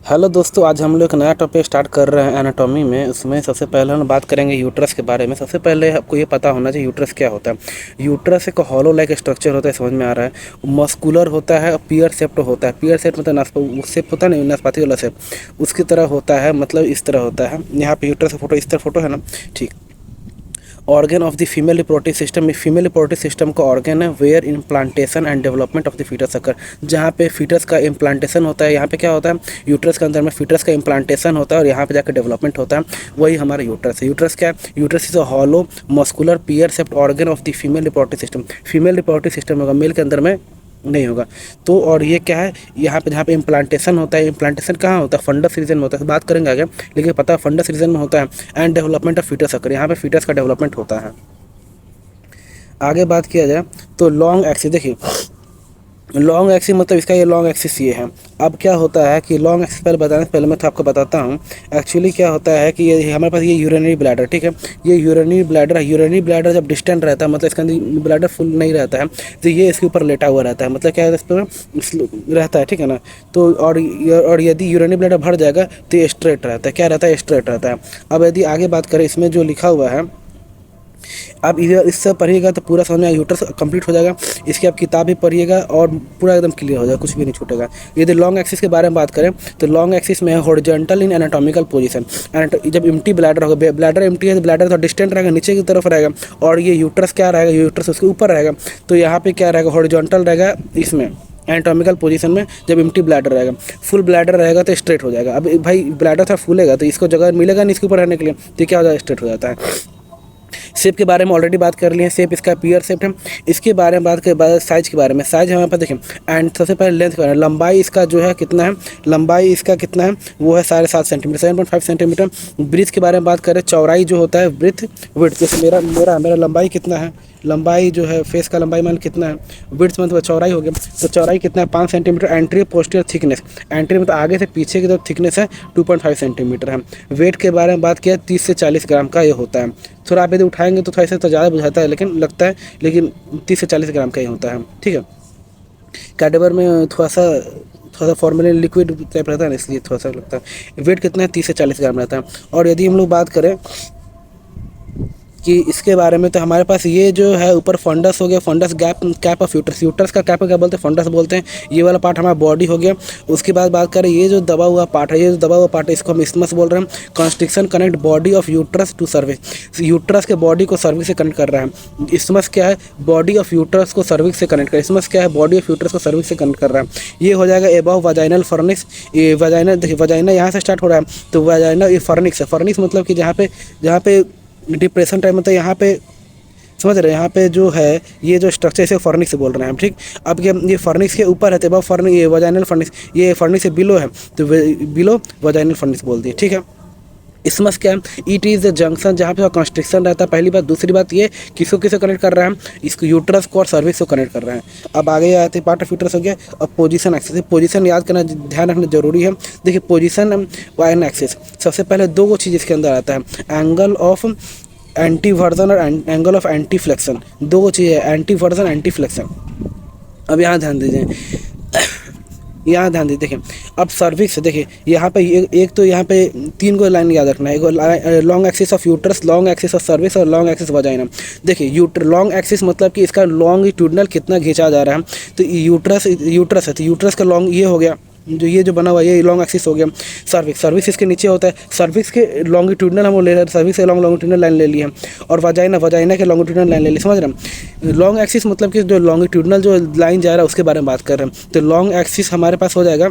Hello दोस्तों, आज हम लोग एक नया टॉपिक स्टार्ट कर रहे हैं एनाटॉमी में। उसमें सबसे पहले हम बात करेंगे यूट्रस के बारे में। सबसे पहले आपको ये पता होना चाहिए यूट्रस क्या होता है। यूट्रस एक हॉलो लाइक स्ट्रक्चर होता है, समझ में आ रहा है। मस्कुलर होता है, पियर शेप्ड होता है। पियर शेप मतलब शेप होता है ना, नाशपाती वाला शेप, उसकी तरह होता है, मतलब इस तरह होता है। यहाँ पे यूट्रस का फोटो, इस तरह फोटो है ना, ठीक। Organ of the female reproductive system, female reproductive system का ऑर्गन है where implantation and development of the foetus occur, जहाँ पे फीटस का इम्प्लांटेशन होता है। यहाँ पे क्या होता है, यूट्रस के अंदर में फीटस का इम्प्लांटेशन होता है और यहाँ पे जाकर डेवलपमेंट होता है। वही हमारा यूट्रस है। यूट्रस क्या है, uterus is a hollow muscular pear shaped organ of the female reproductive system. Female reproductive system होगा, मेल के अंदर में नहीं होगा। तो और ये क्या है, यहाँ पे जहाँ पे इम्प्लांटेशन होता है, इम्प्लांटेशन कहाँ होता है, फंडस रीजन में होता है, बात करेंगे आगे, लेकिन पता है फंडस रीजन में होता है। एंड डेवलपमेंट ऑफ फीटस अकर, यहाँ पे फीटस का डेवलपमेंट होता है। आगे बात किया जाए तो लॉन्ग एक्सिस, देखिए लॉन्ग एक्सिस मतलब इसका ये लॉन्ग एक्सिस ये है। अब क्या होता है कि लॉन्ग एक्सिस पहले बताने से पहले मैं तो आपको बताता हूँ एक्चुअली क्या होता है कि ये हमारे पास ये यूरिनरी ब्लैडर, ठीक है। ये यूरिनरी ब्लैडर है। यूरिनरी ब्लैडर जब डिस्टेंट रहता है, मतलब इसके अंदर ब्लैडर फुल नहीं रहता है, तो ये इसके ऊपर लेटा हुआ रहता है, मतलब क्या है इस पर रहता है, ठीक है ना। तो और यदि यूरिनरी ब्लैडर भर जाएगा तो ये स्ट्रेट रहता है, क्या रहता है, स्ट्रेट रहता है। अब यदि आगे बात करें, इसमें जो लिखा हुआ है, आप इधर इससे पढ़िएगा तो पूरा समझ में यूट्रस कंप्लीट हो जाएगा। इसकी आप किताब भी पढ़िएगा और पूरा एकदम क्लियर हो जाएगा, कुछ भी नहीं छूटेगा। यदि लॉन्ग एक्सिस के बारे में बात करें तो लॉन्ग एक्सिस में है हॉरिजॉन्टल इन एनाटॉमिकल पोजीशन। जब एम्प्टी ब्लैडर होगा, ब्लैडर एम्प्टी है तो ब्लैडर थोड़ा डिस्टेंट रहेगा, नीचे की तरफ रहेगा, और ये यूट्रस क्या रहेगा, यूट्रस उसके ऊपर रहेगा। तो यहाँ पे क्या रहेगा, हॉरिजॉन्टल रहेगा इसमें एनाटॉमिकल पोजीशन में। जब एम्प्टी ब्लैडर रहेगा, फुल ब्लैडर रहेगा तो स्ट्रेट हो जाएगा। अब भाई ब्लैडर थोड़ा फूलेगा तो इसको जगह मिलेगा नहीं इसके ऊपर रहने के लिए, तो क्या हो जाएगा, स्ट्रेट हो जाता है। शेप के बारे में ऑलरेडी बात कर लिए हैं, शेप इसका पियर शेप है। इसके बारे में बात करें, साइज के बारे में, साइज हमारे पास देखें। एंड सबसे पहले लेंथ के बारे में, लंबाई इसका जो है कितना है, लंबाई इसका कितना है, वो है 7.5 सेंटीमीटर, 7.5 सेंटीमीटर। ब्रीथ के बारे में बात करें, चौड़ाई जो होता है ब्रीथ विड्थ, जैसे मेरा लंबाई कितना है, लंबाई जो है फेस का लंबाई मान कितना है, विड्थ मतलब चौड़ाई हो गया, तो चौड़ाई कितना है 5 centimetre. Entry posterior thickness, entry मतलब आगे से पीछे की तरफ थिकनेस है 2.5 सेंटीमीटर है। वेट के बारे में बात किया, 30 से 40 ग्राम का ये होता है। थोड़ा आप यदि उठाएंगे तो थोड़ा सा तो ज़्यादा बुझाता है, लेकिन लगता है, लेकिन 30 से 40 ग्राम का ही होता है, ठीक है। कैडेवर में थोड़ा सा फॉर्मेलिन लिक्विड टाइप रहता है ना, इसलिए थोड़ा सा लगता है। वेट कितना है, 30 से 40 ग्राम रहता है। और यदि हम लोग बात करें कि इसके बारे में, तो हमारे पास ये जो है ऊपर फंडस हो गया, fundus cap of uterus, uterus का कैप क्या बोलते हैं, फंडस बोलते हैं। ये वाला पार्ट हमारा बॉडी हो गया। उसके बाद बात करें, ये जो दबा हुआ पार्ट है, ये जो दबा हुआ पार्ट है, इसको हम इस्मस बोल रहे हैं। Constriction connect body of uterus to cervix, uterus के बॉडी को सर्विक्स से कनेक्ट कर रहा है। इस्मस क्या है, बॉडी ऑफ यूट्रस को सर्विक्स से कनेक्ट कर, इस्मस क्या है, बॉडी ऑफ यूट्रस को सर्विक्स से कनेक्ट कर रहा है। ये हो जाएगा एबव वजाइनल फर्निक्स। ये वजाइनल, देखिए वजाइना यहाँ से स्टार्ट हो रहा है, तो वजाइना ये फर्निक्स है। फर्निक्स मतलब कि जहाँ पे डिप्रेशन टाइम, मतलब यहाँ पे समझ रहे हैं, यहाँ पे जो है ये जो स्ट्रक्चर इसे फर्निक्स से बोल रहे हैं हम, ठीक। अब ये फर्निक्स के ऊपर है, तो फर्निक्स, ये वजाइनल फर्निक्स, ये फर्निक्स से बिलो है, तो बिलो वजाइनल फर्निक्स बोल दिए, ठीक है। इसमस क्या है, इट इज़ द जंक्शन जहाँ पे कंस्ट्रिक्शन रहता है, पहली बात। दूसरी बात ये किसको कनेक्ट कर रहा है, इसको यूट्रस को और सर्विक्स को कनेक्ट कर रहे हैं। अब आगे आते पार्ट ऑफ यूट्रस हो गया। अब पोजीशन एक्सिस, पोजीशन याद करना, ध्यान रखना जरूरी है। देखिए पोजीशन एंड एक्सिस, सबसे पहले दो चीज़ इसके अंदर आता है, एंगल ऑफ एंटी वर्जन और एंगल ऑफ एंटी फ्लेक्शन, दो चीज़ है, एंटी वर्जन एंटी फ्लेक्शन। अब यहाँ ध्यान दीजिए, यहाँ ध्यान दीजिए, देखिए अब सर्विक्स, देखिए यहाँ पे एक तो यहाँ पे 3 को लाइन याद रखना है, long axis of uterus, long axis of cervix और लॉन्ग एक्सिस वजाइना। देखिए लॉन्ग एक्सिस मतलब कि इसका लॉन्गिट्यूडनल कितना खींचा जा रहा है, तो यूट्रस है, तो यूट्रस का लॉन्ग ये हो गया, जो ये जो बना हुआ है ये लॉन्ग एक्सिस हो गया। सर्विक्स इसके नीचे होता है, सर्विक्स के लॉन्गिट्यूडनल हम ले रहे हैं, सर्विक्स के लॉन्गिट्यूडनल लाइन ले ली है, और वजाइना के लॉन्गिट्यूडनल लाइन ले ली, समझ रहे हैं। लॉन्ग एक्सिस मतलब कि जो लॉन्गिट्यूडनल जो लाइन जा रहा है उसके बारे में बात कर रहे हैं। तो लॉन्ग एक्सिस हमारे पास हो जाएगा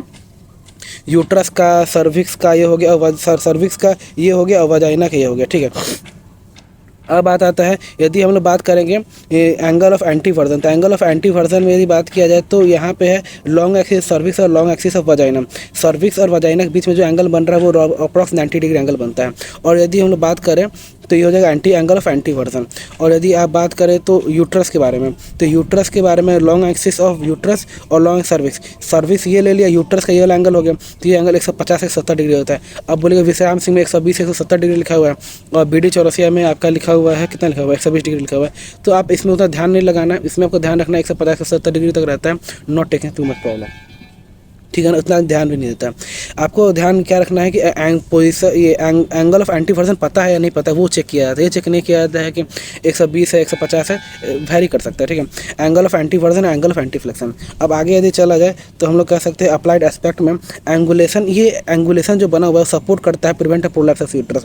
यूट्रस का, सर्विक्स का ये हो गया, सर्विक्स का ये हो गया, और वजाइना का ये हो गया, ठीक है। अब बात आता है, यदि हम लोग बात करेंगे एंगल ऑफ एंटी वर्जन, तो एंगल ऑफ एंटी वर्जन में यदि बात किया जाए तो यहाँ पे है लॉन्ग एक्सिस सर्विक्स और long axis of vagina. Cervix और वजाइना के बीच में जो एंगल बन रहा है वो अप्रॉक्स 90 डिग्री एंगल बनता है। और यदि हम लोग बात करें तो ये हो जाएगा एंगल ऑफ एंटी वर्जन। और यदि आप बात करें तो यूट्रस के बारे में, तो यूट्रस के बारे में लॉन्ग एक्सिस ऑफ यूट्रस और लॉन्ग सर्विक्स ये ले लिया, यूट्रस का ये वाला एंगल हो गया, तो ये एंगल 150 से 70 डिग्री होता है। अब बोलेगा विश्राम सिंह में 120 से 170 डिग्री लिखा हुआ है, और BD चौरसिया में आपका लिखा हुआ है, कितना लिखा हुआ है, 120 डिग्री लिखा हुआ है। तो आप इसमें उतना ध्यान नहीं लगाना है, इसमें आपको ध्यान रखना है 150 से 70 डिग्री तक रहता है, not taking too much problem. ठीक है ना, उतना ध्यान भी नहीं देता। आपको ध्यान क्या रखना है कि पोजीशन, ये एंगल ऑफ एंटीवर्जन पता है या नहीं पता, वो चेक किया जाता है। ये चेक नहीं किया जाता है कि 120 है 150 है, वेरी कर सकता है, ठीक है। Angle of एंटीवर्जन, angle of एंटीफ्लेक्शन। अब आगे यदि चला जाए तो हम लोग कह सकते हैं अप्लाइड एस्पेक्ट में एंगुलेशन, ये एंगुलेशन जो बना हुआ है सपोर्ट करता है prevent prolapse of uterus.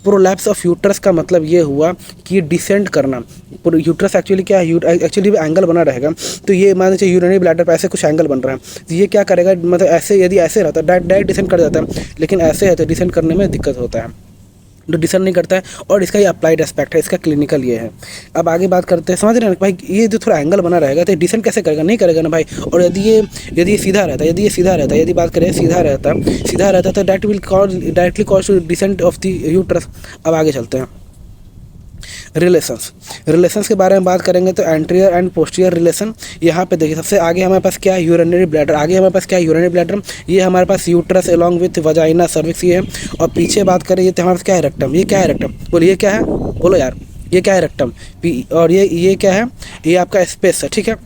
Prolapse of uterus का मतलब ये हुआ कि डिसेंड करना। यूट्रस एक्चुअली क्या है, एक्चुअली एंगल बना रहेगा, तो ये मान लीजिए यूरिनरी ब्लैडर पर ऐसे कुछ एंगल बन रहा है, तो ये क्या करेगा, मतलब ऐसे यदि ऐसे रहता है डायरेक्ट डिसेंड कर जाता है, लेकिन ऐसे है तो डिसेंड करने में दिक्कत होता है, तो डिसेंड नहीं करता है। और इसका ये अप्लाइड एस्पेक्ट है, इसका क्लिनिकल ये है। अब आगे बात करते हैं, समझ रहे हैं भाई, ये जो थोड़ा एंगल बना रहेगा तो डिसेंड कैसे करेगा, नहीं करेगा ना भाई। और यदि ये सीधा रहता है, यदि बात करें सीधा रहता तो that will directly cause to descent of the uterus. अब आगे चलते हैं रिलेशंस के बारे में बात करेंगे तो एंटीरियर एंड पोस्टीरियर रिलेशन। यहाँ पे देखिए सबसे आगे हमारे पास क्या है, यूरिनरी ब्लैडर। ये हमारे पास uterus along with vagina cervix ये है। और पीछे बात करें ये तो हमारे पास क्या है, रेक्टम। ये क्या है रेक्टम, बोलिए क्या है, बोलो यार, ये क्या है रेक्टम। और ये क्या है, ये आपका स्पेस है, ठीक है।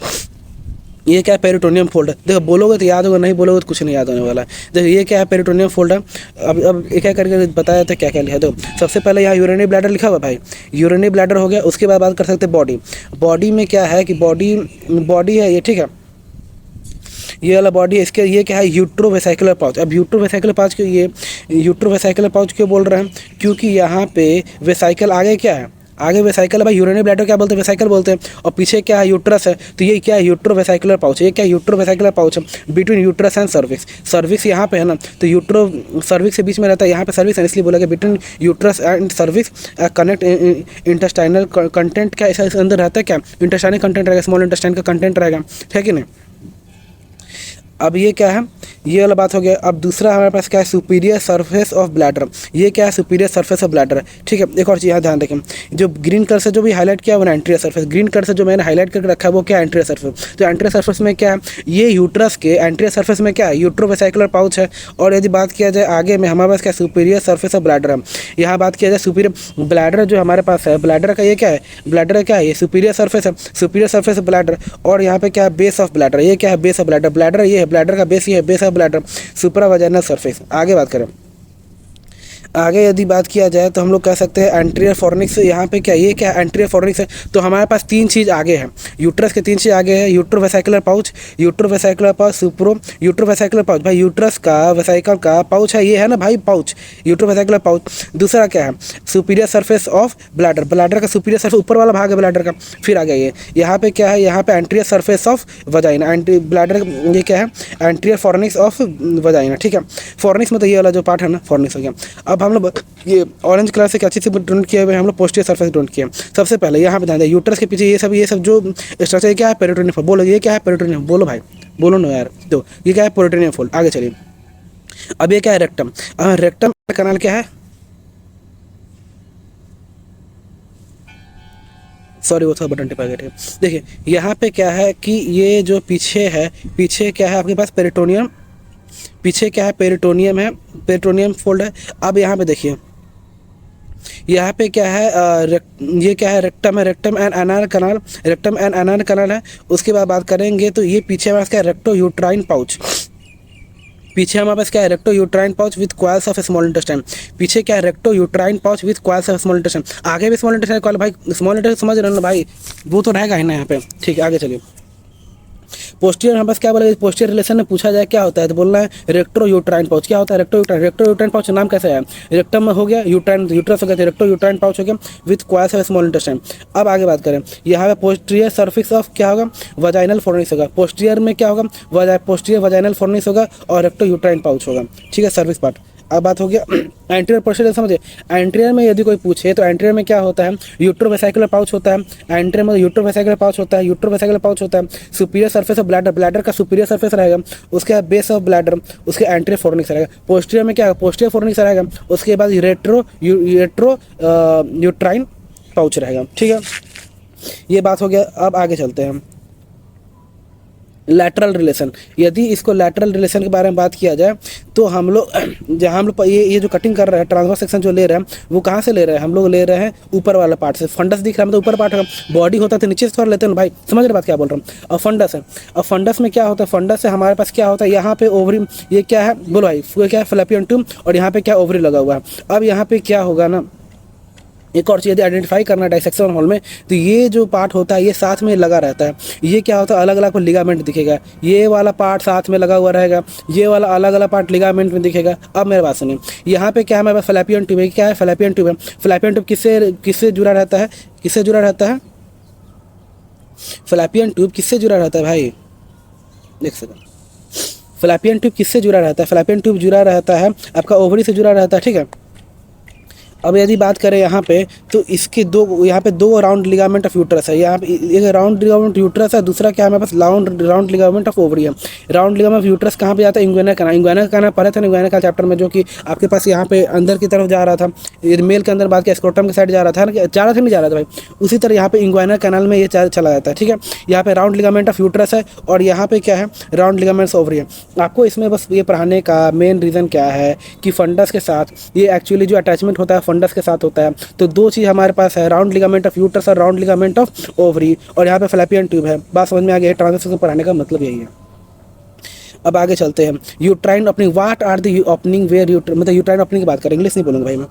ये क्या है, पेरिटोनियम फोल्ड। देखो बोलोगे तो याद होगा, नहीं बोलोगे तो कुछ नहीं याद होने वाला है। देखो ये क्या है, पेरिटोनियम फोल्ड है। अब एक एक करके बताया था क्या क्या लिखा। देखो सबसे पहले यहाँ यूरिनरी ब्लैडर लिखा हुआ भाई, यूरिनरी ब्लैडर हो गया। उसके बाद बात कर सकते हैं बॉडी में क्या है कि बॉडी है ये, ठीक है। ये वाला बॉडी है, इसके ये क्या है, यूट्रोवेसाइकुलर पाउच। अब यूट्रोवेसाइकुलर पाउच क्यों बोल रहे हैं, क्योंकि यहाँ पे वेसाइकल आगे क्या है, आगे वेसाइकल है भाई। यूरिनरी ब्लैडर क्या बोलते हैं, वेसाइकल बोलते हैं। और पीछे क्या है, यूट्रस है, तो ये क्या है, यूट्रोवेसाइकुलर पाउच। ये क्या है, यूट्रोवेसाइकुलर पाउच है बिटवीन यूट्रस एंड सर्विक्स यहाँ पे है ना, तो सर्विक्स के बीच में रहता है, यहाँ पे सर्विक्स है, इसलिए बोला गया between uterus and cervix connect intestinal content. क्या इसके अंदर रहता है, क्या इंटेस्टाइनल कंटेंट रहेगा, स्मॉल इंटेस्टाइन का कंटेंट रहेगा, है कि नहीं। अब ये क्या है, ये वाला बात हो गया। अब दूसरा हमारे पास क्या है, सुपीरियर सरफेस ऑफ ब्लैडर। ये क्या है, सुपीरियर सरफेस ऑफ ब्लैडर है, ठीक है। एक और चीज़ यहाँ ध्यान रखें, जो ग्रीन कलर से जो भी हाईलाइट किया वो एंटीरियर सरफेस, ग्रीन कलर से जो मैंने हाईलाइट करके रखा है वो क्या है, एंटीरियर सरफेस। तो एंटीरियर सरफेस में क्या है, ये यूट्रस के एंटीरियर सरफेस में क्या है, यूट्रोवेसाइकुलर पाउच है। और यदि बात किया जाए आगे में हमारे पास क्या, सुपीरियर सरफेस ऑफ ब्लैडर है। यहाँ बात किया जाए सुपीरियर ब्लैडर जो हमारे पास है, ब्लैडर का ये क्या है, ब्लैडर का क्या है, ये सुपीरियर सरफेस है, सुपीरियर सरफेस ऑफ ब्लैडर। और यहाँ पे क्या है, बेस ऑफ ब्लैडर। ये क्या है, बेस ऑफ ब्लैडर। ब्लैडर ये है, ब्लैडर का बेस ये है, बेस ऑफ ब्लैडर, सुप्रावाजाइनल सरफेस। आगे बात करें, आगे यदि बात किया जाए तो हम लोग कह सकते हैं एंटीरियर फॉर्निक्स। यहाँ पे क्या, ये क्या है, एंटीरियर फॉर्निक्स है। तो हमारे पास तीन चीज़ आगे है, यूट्रस के तीन चीज़ आगे है, यूट्रोवेसाइकुलर पाउच, यूट्रोवेसाइकुलर पाउच भाई, यूट्रस का वेसाइकल का पाउच है, ये है ना भाई पाउच, यूट्रोवेसाइकुलर पाउच। दूसरा क्या है, superior surface of bladder, bladder का सुपीरियर सरफेस ऊपर वाला भाग है ब्लैडर का। फिर आ गया ये, यहाँ पे क्या है, यहाँ पे anterior surface of vagina, bladder ये क्या है, एंटीरियर फॉर्निक्स ऑफ वजाइना, ठीक है। फॉर्निक्स मतलब ये वाला जो पार्ट है ना, फॉर्निक्स हो गया। अब हम लोग ये ऑरेंज कलर से अच्छे से डोनेट किए हुए हम लोग पोस्टीरियर सरफेस डोनेट किए। सबसे पहले यहाँ पे ध्यान दें, यूट्रस के पीछे ये सब जो स्ट्रक्चर क्या है, पेरिटोनियम फोल्ड। बोलो ये क्या है, पेरिटोनियम, बोलो भाई, बोलो ना यार। तो ये क्या है, पेरिटोनियम फोल्ड। आगे चलिए, अब ये क्या है, रेक्टम। रेक्टम कनाल क्या है, सॉरी वो थोड़ा बटन टिपा गया, ठीक है। देखिए यहाँ पे क्या है कि ये जो पीछे है, पीछे क्या है आपके पास, पेरिटोनियम, पीछे क्या है, पेरिटोनियम है, पेरिटोनियम फोल्ड है। अब यहाँ पे देखिए, यहाँ पे क्या है, ये क्या है, रेक्टम है, रेक्टम एंड एनाल कनाल है। उसके बाद बात करेंगे तो ये पीछे हमारे पास क्या है, रेक्टो यूट्राइन पाउच। पीछे हमारे पास क्या है, recto uterine pouch with coils of small intestine. पीछे क्या है, recto uterine pouch with coils of small intestine. आगे भी स्मॉल इंटेस्टाइन कॉइल भाई, स्मॉल इंटेस्टाइन समझ रहे हो ना भाई, वो तो रहेगा ही ना यहाँ पे, ठीक है। आगे चलिए, पोस्टीरियर हमारे पास क्या बोला, पोस्टीरियर रिलेशन में पूछा जाए क्या होता है, तो बोलना है रेक्टो यूट्राइन पाउच। क्या होता है, रेक्टो यूट्राइन पाउच नाम कैसे है, रेक्टम में हो गया, यूट्राइन यूट्रस हो गया, रेक्टो यूट्राइन पाउच हो गया with coils of small intestine. अब आगे बात करें, यहाँ पे पोस्टीरियर सरफेस ऑफ क्या होगा, वजाइनल फॉर्निक्स होगा। पोस्टीरियर में क्या होगा, पोस्टीरियर वजाइनल फॉर्निक्स होगा और रेक्टो यूट्राइन पाउच होगा, ठीक है, सर्विस पार्ट। अब बात हो गया एंटीरियर पोस्टीरियर, समझिए। एंटीरियर में यदि कोई पूछे तो एंटीरियर में क्या होता है, यूट्रोवेसाइकुलर पाउच होता है। एंटीरियर में यूट्रोवेसाइकुलर पाउच होता है, superior surface of bladder, bladder का सुपीरियर सरफेस रहेगा। उसके बाद बेस ऑफ ब्लैडर, उसके एंटीरियर फॉर्निक्स रहेगा। पोस्टीरियर में क्या है, पोस्टीरियर फॉर्निक्स रहेगा। उसके बाद रेट्रो यूट्राइन पाउच रहेगा, ठीक है। ये बात हो गया। अब आगे चलते हैं, लैटरल रिलेशन, यदि इसको लैटरल रिलेशन के बारे में बात किया जाए तो हम लोग जहाँ हम लोग ये जो कटिंग कर रहे हैं, ट्रांसवर्स सेक्शन जो ले रहे हैं वो कहाँ से ले रहे हैं, हम लोग ले रहे हैं ऊपर वाला पार्ट से। फंडस दिख रहा है मतलब ऊपर पार्ट है, बॉडी होता है तो नीचे से थोड़ा लेते हैं भाई, समझ रहे बात क्या बोल रहा हूँ। अब फंडस है, अब फंडस में क्या होता है, फंडस से हमारे पास क्या होता है, यहाँ पे ओवरी, ये क्या है बोलो भाई, वो क्या है फैलोपियन ट्यूब, और यहाँ पे क्या ओवरी लगा हुआ है। अब यहाँ पे क्या होगा ना, एक और चीज़ यदि आइडेंटिफाई करना डाइसेक्शन हॉल में, तो ये जो पार्ट होता है ये साथ में लगा रहता है। ये क्या होता है, अलग अलग लिगामेंट दिखेगा, ये वाला पार्ट साथ में लगा हुआ रहेगा, ये वाला अलग अलग पार्ट लिगामेंट में दिखेगा। अब मेरे बात सुनिए, यहाँ पे क्या है हमारे पास फैलोपियन ट्यूब है, क्या है फैलोपियन ट्यूब है। फैलोपियन ट्यूब किससे जुड़ा रहता है, किससे जुड़ा रहता है, फैलोपियन ट्यूब किससे जुड़ा रहता है भाई, देख सकते, फैलोपियन ट्यूब किससे जुड़ा रहता है, फैलोपियन ट्यूब जुड़ा रहता है आपका ओवरी से जुड़ा रहता है, ठीक है। अब यदि बात करें यहाँ पे तो इसके दो, यहाँ पे दो राउंड लिगामेंट ऑफ यूट्रस है, यहाँ पे एक राउंड लिगामेंट यूट्रस है, दूसरा क्या है हमारे पास राउंड लिगामेंट ऑफ ओवरी है। राउंड लिगामेंट ऑफ यूट्रस कहाँ पे जाता है, इंग्वाना कैनाल, इंग्वाना कैनाल पढ़े थे ना इंग्वाना कैनाल चैप्टर में, जो कि आपके पास यहाँ पे अंदर की तरफ जा रहा था, ये मेल के अंदर बात किया स्क्रोटम के साइड जा रहा था ना, जा रहा था नहीं जा रहा था भाई, उसी तरह यहाँ पे इंग्वाना कैनाल में ये चला जाता है, ठीक है। यहाँ पे राउंड लिगामेंट ऑफ यूट्रस है और यहाँ पे क्या है राउंड लिगामेंट्स ओवरी है। आपको इसमें बस ये पढ़ाने का मेन रीज़न क्या है कि फंडस के साथ ये एक्चुअली जो अटैचमेंट होता है फंडस के साथ होता है। तो दो चीज़ हमारे पास है, राउंड लिगामेंट ऑफ यूट्रस और राउंड लिगामेंट ऑफ ओवरी, और यहाँ पे फैलोपियन ट्यूब है। बात समझ में आ गई, ट्रांसवर्स पढ़ाने का मतलब यही है। अब आगे चलते हैं, uterine opening, what are the opening where मतलब यूट्राइन ओपनिंग की बात करें, इंग्लिश नहीं बोलूँगा भाई मैं,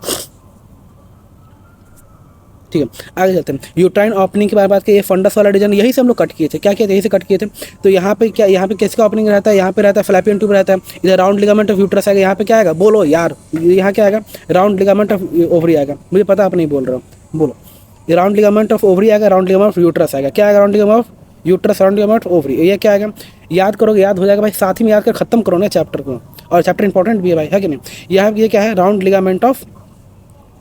ठीक है। आगे चलते हैं, यूट्राइन ओपनिंग की बात की, ये फंडस वाला डिजाइन यही से हम लोग कट किए थे, क्या किए थे, यही से कट किए थे। तो यहाँ पे क्या, यहाँ पे किसका ओपनिंग रहता है, यहाँ पे रहता है फैलोपियन ट्यूब रहता है, इधर राउंड लिगामेंट ऑफ यूट्रस आएगा, यहाँ पे क्या आएगा बोलो यार, यहाँ क्या आएगा राउंड लिगामेंट ऑफ ओवरी आएगा, मुझे पता आप नहीं बोल रहे हो, बोलो ये राउंड लिगामेंट ऑफ ओवरी आएगा, राउंड लिगामेंट ऑफ यूट्रस आएगा, क्या आएगा round ligament of uterus, round ligament of ovary, ये क्या आएगा, याद करोगे याद हो जाएगा भाई, साथ ही में याद कर खत्म करो ना चैप्टर को, और चैप्टर इंपॉर्टेंट भी है भाई, है कि नहीं। यहाँ ये क्या है round ligament of,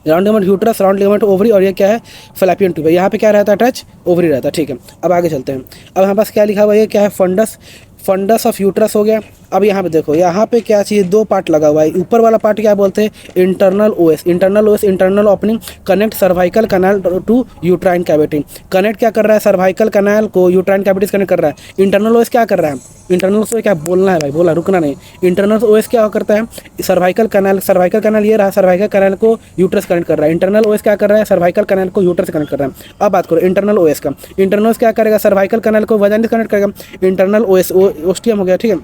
round ligament uterus, round ligament ovary, और ये क्या है फैलोपियन ट्यूब है। यहाँ पे क्या रहता है टच ओवरी रहता है, ठीक है। अब आगे चलते हैं, अब हमारे पास क्या लिखा हुआ है, ये क्या है फंडस, फंडस ऑफ यूट्रस हो गया। अब यहाँ पे देखो, यहाँ पे क्या चाहिए, दो पार्ट लगा हुआ है, ऊपर वाला पार्ट क्या बोलते हैं internal OS, internal OS internal opening connect cervical canal to uterine cavity, connect क्या कर रहा है सर्वाइकल कैनाल को यूट्राइन कैविटी से कनेक्ट कर रहा है। इंटरनल ओएस क्या कर रहा है, इंटरनल ओएस क्या बोलना है भाई, बोला रुकना नहीं, इंटरनल ओएस क्या करता है सर्वाइकल कैनाल ये रहा, सर्वाइकल कैनाल को यूट्रस कनेक्ट कर रहा है। इंटरनल ओएस क्या कर रहा है सर्वाइकल कैनाल को यूट्रस से कनेक्ट कर रहा है। अब बात करो इंटरनल ओएस का, इंटरनल ओएस क्या करेगा सर्वाइकल कैनाल को वजाइन से कनेक्ट करेगा, इंटरनल ओएस ओस्टियम हो गया, ठीक है,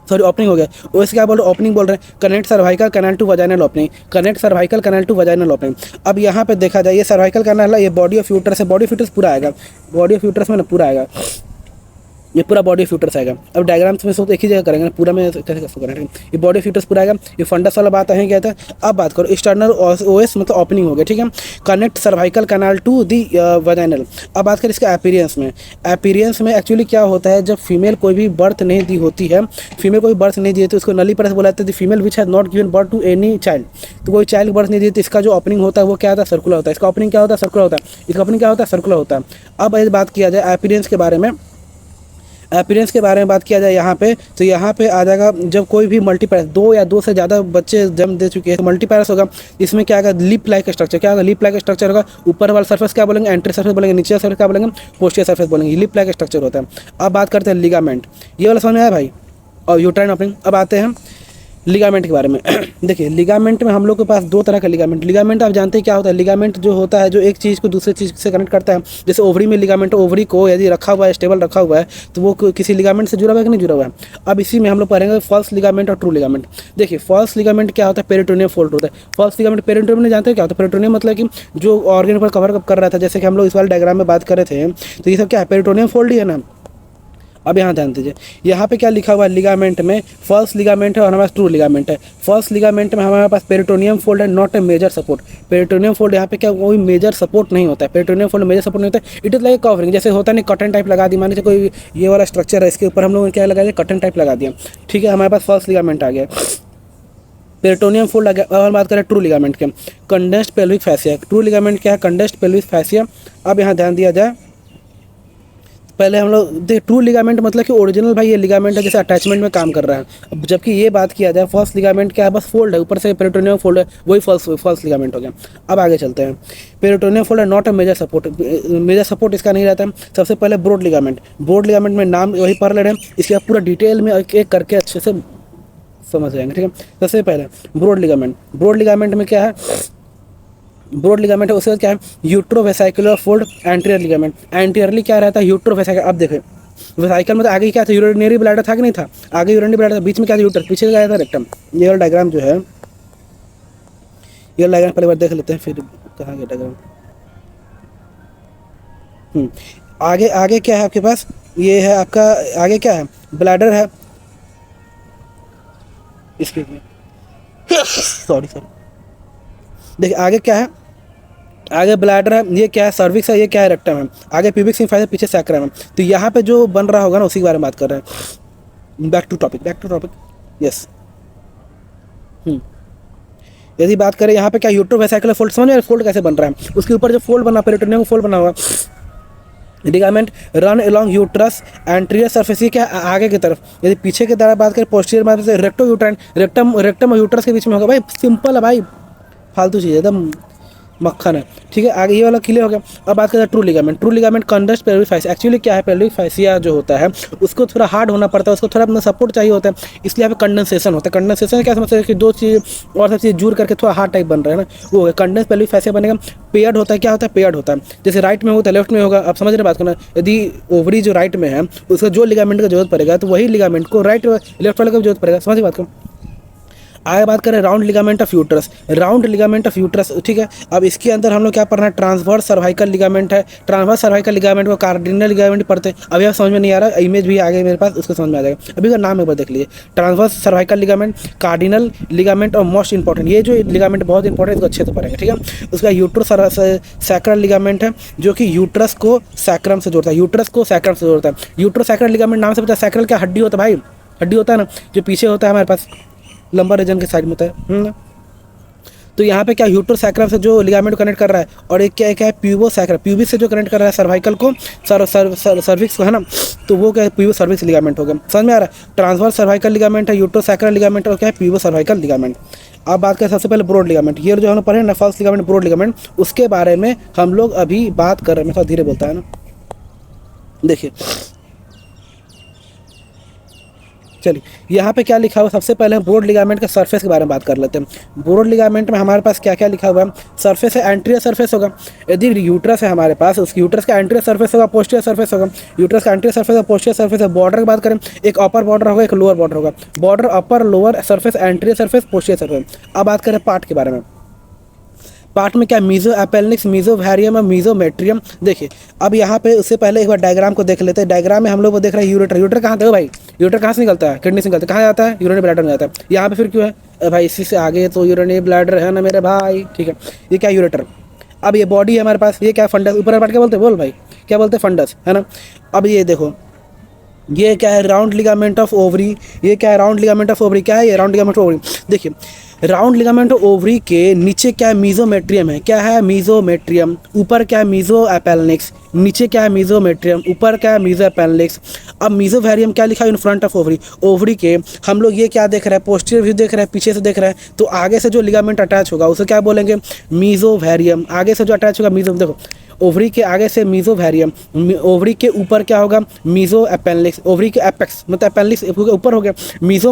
सॉरी ओपनिंग हो गया, ओएस क्या बोल रहे ओपनिंग बोल रहे हैं, connect cervical canal to vaginal opening, connect cervical canal to vaginal opening. अब यहाँ पे देखा जाए ये सर्वाइकल कैनाल है, ये बॉडी ऑफ यूट्रस है, बॉडी ऑफ यूट्रस पूरा आएगा, बॉडी ऑफ यूट्रस में ना पूरा आएगा, ये पूरा बॉडी ऑफ यूट्रस आएगा। अब डायग्राम्स में सब एक ही जगह करेंगे ना, पूरा में कैसे कैसे करेंगे, ये बॉडी ऑफ यूट्रस पूरा आएगा, ये फंडस वाला बात है क्या था। अब बात करो एक्सटर्नल ओएस मतलब ओपनिंग हो गया, ठीक है, connect cervical canal to the vaginal. अब बात करें इसका अपीयरेंस में, अपीयरेंस में एक्चुअली क्या होता है, जब फीमेल कोई भी बर्थ नहीं दी होती है, फीमेल कोई बर्थ नहीं दी है तो उसको नली पर बोला जाता है female which has not given birth to any child, तो कोई चाइल्ड बर्थ नहीं दी तो इसका जो ओपनिंग होता है वो क्या होता है सर्कुलर होता है, इसका ओपनिंग क्या होता है सर्कुलर होता है, इसका ओपनिंग क्या होता है सर्कुलर होता है। अब यदि बात किया जाए अपीयरेंस के बारे में, अपीयरेंस के बारे में बात किया जाए यहाँ पे, तो यहाँ पे आ जाएगा जब कोई भी मल्टीपैरस, दो या दो से ज़्यादा बच्चे जन्म दे चुके हैं तो मल्टीपैरस होगा। इसमें क्या आएगा लिप लाइक स्ट्रक्चर, क्या होगा लिप लाइक स्ट्रक्चर होगा, ऊपर वाला सरफेस क्या बोलेंगे एंट्री सरफेस बोलेंगे, नीचे सरफेस क्या बोलेंगे पोस्टियर सरफेस बोलेंगे, लिप लाइक स्ट्रक्चर होता है। अब बात करते हैं लिगामेंट, ये वाला समझ में आया भाई, और यूट्राइन ओपनिंग। अब आते हैं लिगामेंट के बारे में देखिए लिगामेंट में हम लोग के पास दो तरह का लिगामेंट आप जानते हैं क्या होता है, लिगामेंट जो होता है जो एक चीज़ को दूसरे चीज़ से कनेक्ट करता है, जैसे ओवरी में लिगामेंट, ओवरी को यदि रखा हुआ है स्टेबल रखा हुआ है तो वो किसी लिगामेंट से जुड़ा हुआ है कि नहीं जुड़ा हुआ है। अब इसी में हम लोग पढ़ेंगे फॉल्स लिगामेंट और ट्रू लिगामेंट। देखिए फॉल्स लिगामेंट क्या होता है, पेरिटोनियम फोल्ड होता है। फॉल्स लिगामेंट पेरिटोनियम नहीं जानते क्या होता है, पेरिटोनियम मतलब कि जो ऑर्गन पर कवर कर रहा था, जैसे कि हम लोग इस वाले डायग्राम में बात कर रहे थे, तो ये सब क्या है पेरिटोनियम फोल्ड ही है ना। अब यहाँ ध्यान दीजिए, यहाँ पे क्या लिखा हुआ है लिगामेंट में फॉल्स लिगामेंट है और हमारे पास ट्रू लिगामेंट है। फॉल्स लिगामेंट में हमारे पास पेरिटोनियम फोल्ड है, not a major support. Peritoneum fold यहाँ पे क्या कोई मेजर सपोर्ट नहीं होता है, पेरिटोनियम फोल्ड मेजर सपोर्ट नहीं होता है। इट इज लाइक कवरिंग, जैसे होता नहीं कटन टाइप लगा दी, मान लीजिए कोई ये वाला स्ट्रक्चर है इसके ऊपर हम लोग क्या लगा दिया कटन टाइप लगा दिया, ठीक है, हमारे पास फॉल्स लिगामेंट आ गया, पेरिटोनियम फोल्ड आ गया। अब हम बात करें ट्रू लिगामेंट के, condensed pelvic fascia. True ligament क्या है कंडेंस्ड पेल्विक फैसिया। अब यहाँ ध्यान दिया जाए पहले हम लोग देख ट्रू लिगामेंट मतलब कि ओरिजिनल भाई ये लिगामेंट है जैसे अटैचमेंट में काम कर रहा है। अब जबकि ये बात किया जाए फॉल्स लिगामेंट क्या है, बस फोल्ड है, ऊपर से पेरिटोनियम फोल्ड है, वही फॉल्स लिगामेंट हो गया। अब आगे चलते हैं। पेरिटोनियम फोल्ड है not a major support, major support इसका नहीं रहता है। सबसे पहले ब्रॉड लिगामेंट, ब्रॉड लिगामेंट में नाम वही पढ़ ले रहे हैं, इसके बाद पूरा डिटेल में एक एक करके अच्छे से समझ जाएंगे, ठीक है। सबसे पहले ब्रॉड लिगामेंट, ब्रॉड लिगामेंट में क्या है, ब्रॉड लिगामेंट है, उसके बाद क्या है यूट्रोवेसाइकुलर फोल्ड एंटीरियर लिगामेंट। एंटीरियरली क्या रहता है यूट्रोवेसाइकुलर। अब देखें वेसाइकल में तो आगे क्या था, यूरिनरी ब्लैडर था कि नहीं था, आगे यूरिनरी ब्लैडर था, बीच में क्या था यूटर, पीछे क्या था रेक्टम। ये वाला डायग्राम जो है, ये डायग्राम पहले बार देख लेते हैं, फिर कहाँ गया डायग्राम। आगे आगे क्या है आपके पास, ये है आपका आगे क्या है ब्लैडर है, इसके सॉरी देखिए आगे क्या है, आगे ब्लैडर है, ये क्या है सर्विक्स है, ये क्या है रेक्टम है, आगे प्यूबिक सिम्फाइस है, पीछे सैक्रम है। तो यहाँ पे जो बन रहा होगा ना उसी के बारे में बात कर रहे हैं। Back to topic yes. यदि बात करें यहाँ पे क्या यूट्रोवेसाइकुलर फोल्ड, समझ में फोल्ड कैसे बन रहा है, उसके ऊपर जो फोल्ड बना पेरिटोनियम फोल्ड बना हुआ, ligament run along uterus anterior surface, ये क्या आगे की तरफ। यदि पीछे की तरफ बात करें पोस्टीरियर बात करें रेक्टो यूट्राइन, रेक्टम और यूट्रस के बीच में होगा। भाई सिंपल है भाई, फालतू चीज़ एकदम मक्खन है, ठीक है। आगे ये वाला क्लियर हो गया। अब बात करते हैं true ligament. True ligament conducts pelvic fascia. Actually क्या है पेल्विक फाइसिया जो होता है उसको थोड़ा हार्ड होना पड़ता है, उसको थोड़ा अपना सपोर्ट चाहिए होता है, इसलिए यहाँ पे कंडेंसेशन होता है। कंडेंसेशन क्या समझते हैं कि दो चीज़ और सब चीज़ जुड़ करके थोड़ा हार्ड टाइप बन रहा है ना, वो हो गया कंडेंस पेल्विक फाइसिया बनेगा। पेयर्ड होता है, क्या होता है पेयर्ड होता है, जैसे राइट में होता है लेफ्ट में होगा। आप समझ रहे बात करना, यदि ओवरी जो राइट में है उसका जो लिगामेंट का जरूरत पड़ेगा तो वही लिगामेंट को राइट लेफ्ट वाले का भी जरूरत पड़ेगा। समझ बात को। आगे बात करें round ligament of uterus, round ligament of uterus, ठीक है। अब इसके अंदर हम लोग क्या पढ़ना है, ट्रांसवर्स सर्वाइकल लिगामेंट है, ट्रांसवर्स सर्वाइकल लिगामेंट को कार्डिनल लिगामेंट पढ़ते हैं। अभी आप समझ में नहीं आ रहा, इमेज भी आ गई मेरे पास, उसको समझ में आ जाएगा। अभी का नाम एक बार देख लीजिए, transverse cervical ligament, cardinal ligament और मोस्ट इंपॉर्टेंट, ये जो लिगामेंट बहुत इंपॉर्टेंट, इसको अच्छे से पढ़ेंगे, ठीक है। उसका यूट्रो सैक्रल लिगामेंट है जो कि यूट्रस को सैक्रम से जोड़ता है, यूट्रस को सैक्रम से जोड़ता है। यूट्रो सैक्रल लिगामेंट नाम से पता है, सैक्रल क्या हड्डी होता है भाई, हड्डी होता है ना जो पीछे होता है हमारे पास लंबा रीजन के साइड में होता है। तो यहाँ पे क्या यूट्रो सैक्रम से जो लिगामेंट को कनेक्ट कर रहा है, और एक क्या है प्यूबो सैक्रम, प्यूबिस से जो कनेक्ट कर रहा है सर्वाइकल को सर्विक्स को, है ना, तो वो क्या है प्यूबो सर्विक्स लिगामेंट हो गया। समझ में आ रहा है, ट्रांसवर्स सर्वाइकल लिगामेंट है, यूट्रो सैक्रल लिगामेंट और क्या है प्यूबो सर्वाइकल लिगामेंट। अब बात करें सबसे पहले ब्रॉड लिगामेंट, ये जो हम लोग पढ़े ना फॉल्स लिगामेंट ब्रॉड लिगामेंट, उसके बारे में हम लोग अभी बात कर रहे हैं। मैं थोड़ा धीरे बोलता है ना, देखिए चलिए यहाँ पे क्या लिखा हुआ, सबसे पहले हम ब्रॉड लिगामेंट के सरफेस के बारे में बात कर लेते हैं। ब्रॉड लिगामेंट में हमारे पास क्या क्या लिखा हुआ है, सरफेस है, एंटीरियर सरफेस होगा। यदि यूट्रस है हमारे पास, उसकी यूट्रस का एंटीरियर सरफेस होगा, पोस्टीरियर सरफेस होगा। यूट्रस का एंटीरियर सरफेस और पोस्टीरियर सरफेस है। बॉर्डर की बात करें, एक अपर बॉर्डर होगा, एक लोअर बॉर्डर होगा। Border upper lower surface, anterior surface, posterior surface. अब बात करें पार्ट के बारे में, पार्ट में क्या मीजो अपेल्निक्स, मीजोवैरियम और मीजोमेट्रियम। देखिए अब यहाँ पे उससे पहले एक बार डायग्राम को देख लेते हैं। डायग्राम में हम लोग वो देख रहे हैं यूरेटर, यूरेटर कहाँ देखो भाई, यूरेटर कहाँ से निकलता है, किडनी से निकलता है, कहाँ जाता है यूरिनरी ब्लैडर में जाता है। यहाँ पे फिर क्यों है भाई, इसी से आगे तो यूरिनरी ब्लैडर है ना मेरे भाई, ठीक है। ये क्या यूरेटर, अब ये बॉडी है हमारे पास, ये क्या फंडस, ऊपर पार्ट क्या बोलते हैं बोल भाई, क्या बोलते हैं फंडस, है ना। अब ये देखो ये क्या है राउंड लिगामेंट ऑफ ओवरी, ये क्या है राउंड लिगामेंट ऑफ ओवरी, क्या है ये राउंड लिगामेंट ऑफ ओवरी। देखिए राउंड लिगामेंट ऑफ ओवरी के नीचे क्या है मीजोमेट्रियम है, क्या है मीजोमेट्रियम, ऊपर क्या है मीजो अपेल्निक्स, नीचे क्या है मीजोमेट्रियम, ऊपर क्या है मीजो अपेल्निक्स। अब मीजोवैरियम क्या लिखा है in front of ovary, ovary के हम लोग ये क्या देख रहे हैं, पोस्टीरियर व्यू देख रहे हैं, पीछे से देख रहे हैं, तो आगे से जो लिगामेंट अटैच होगा उसे क्या बोलेंगे मीजोवैरियम। आगे से जो अटैच होगा मीजो, देखो ओवरी के आगे से मीजोवैरियम, ओवरी के ऊपर क्या होगा मीजो अपेल्निक्स, ओवरी के एपेक्स मतलब अपेल्निक्स ऊपर हो गया, मीजो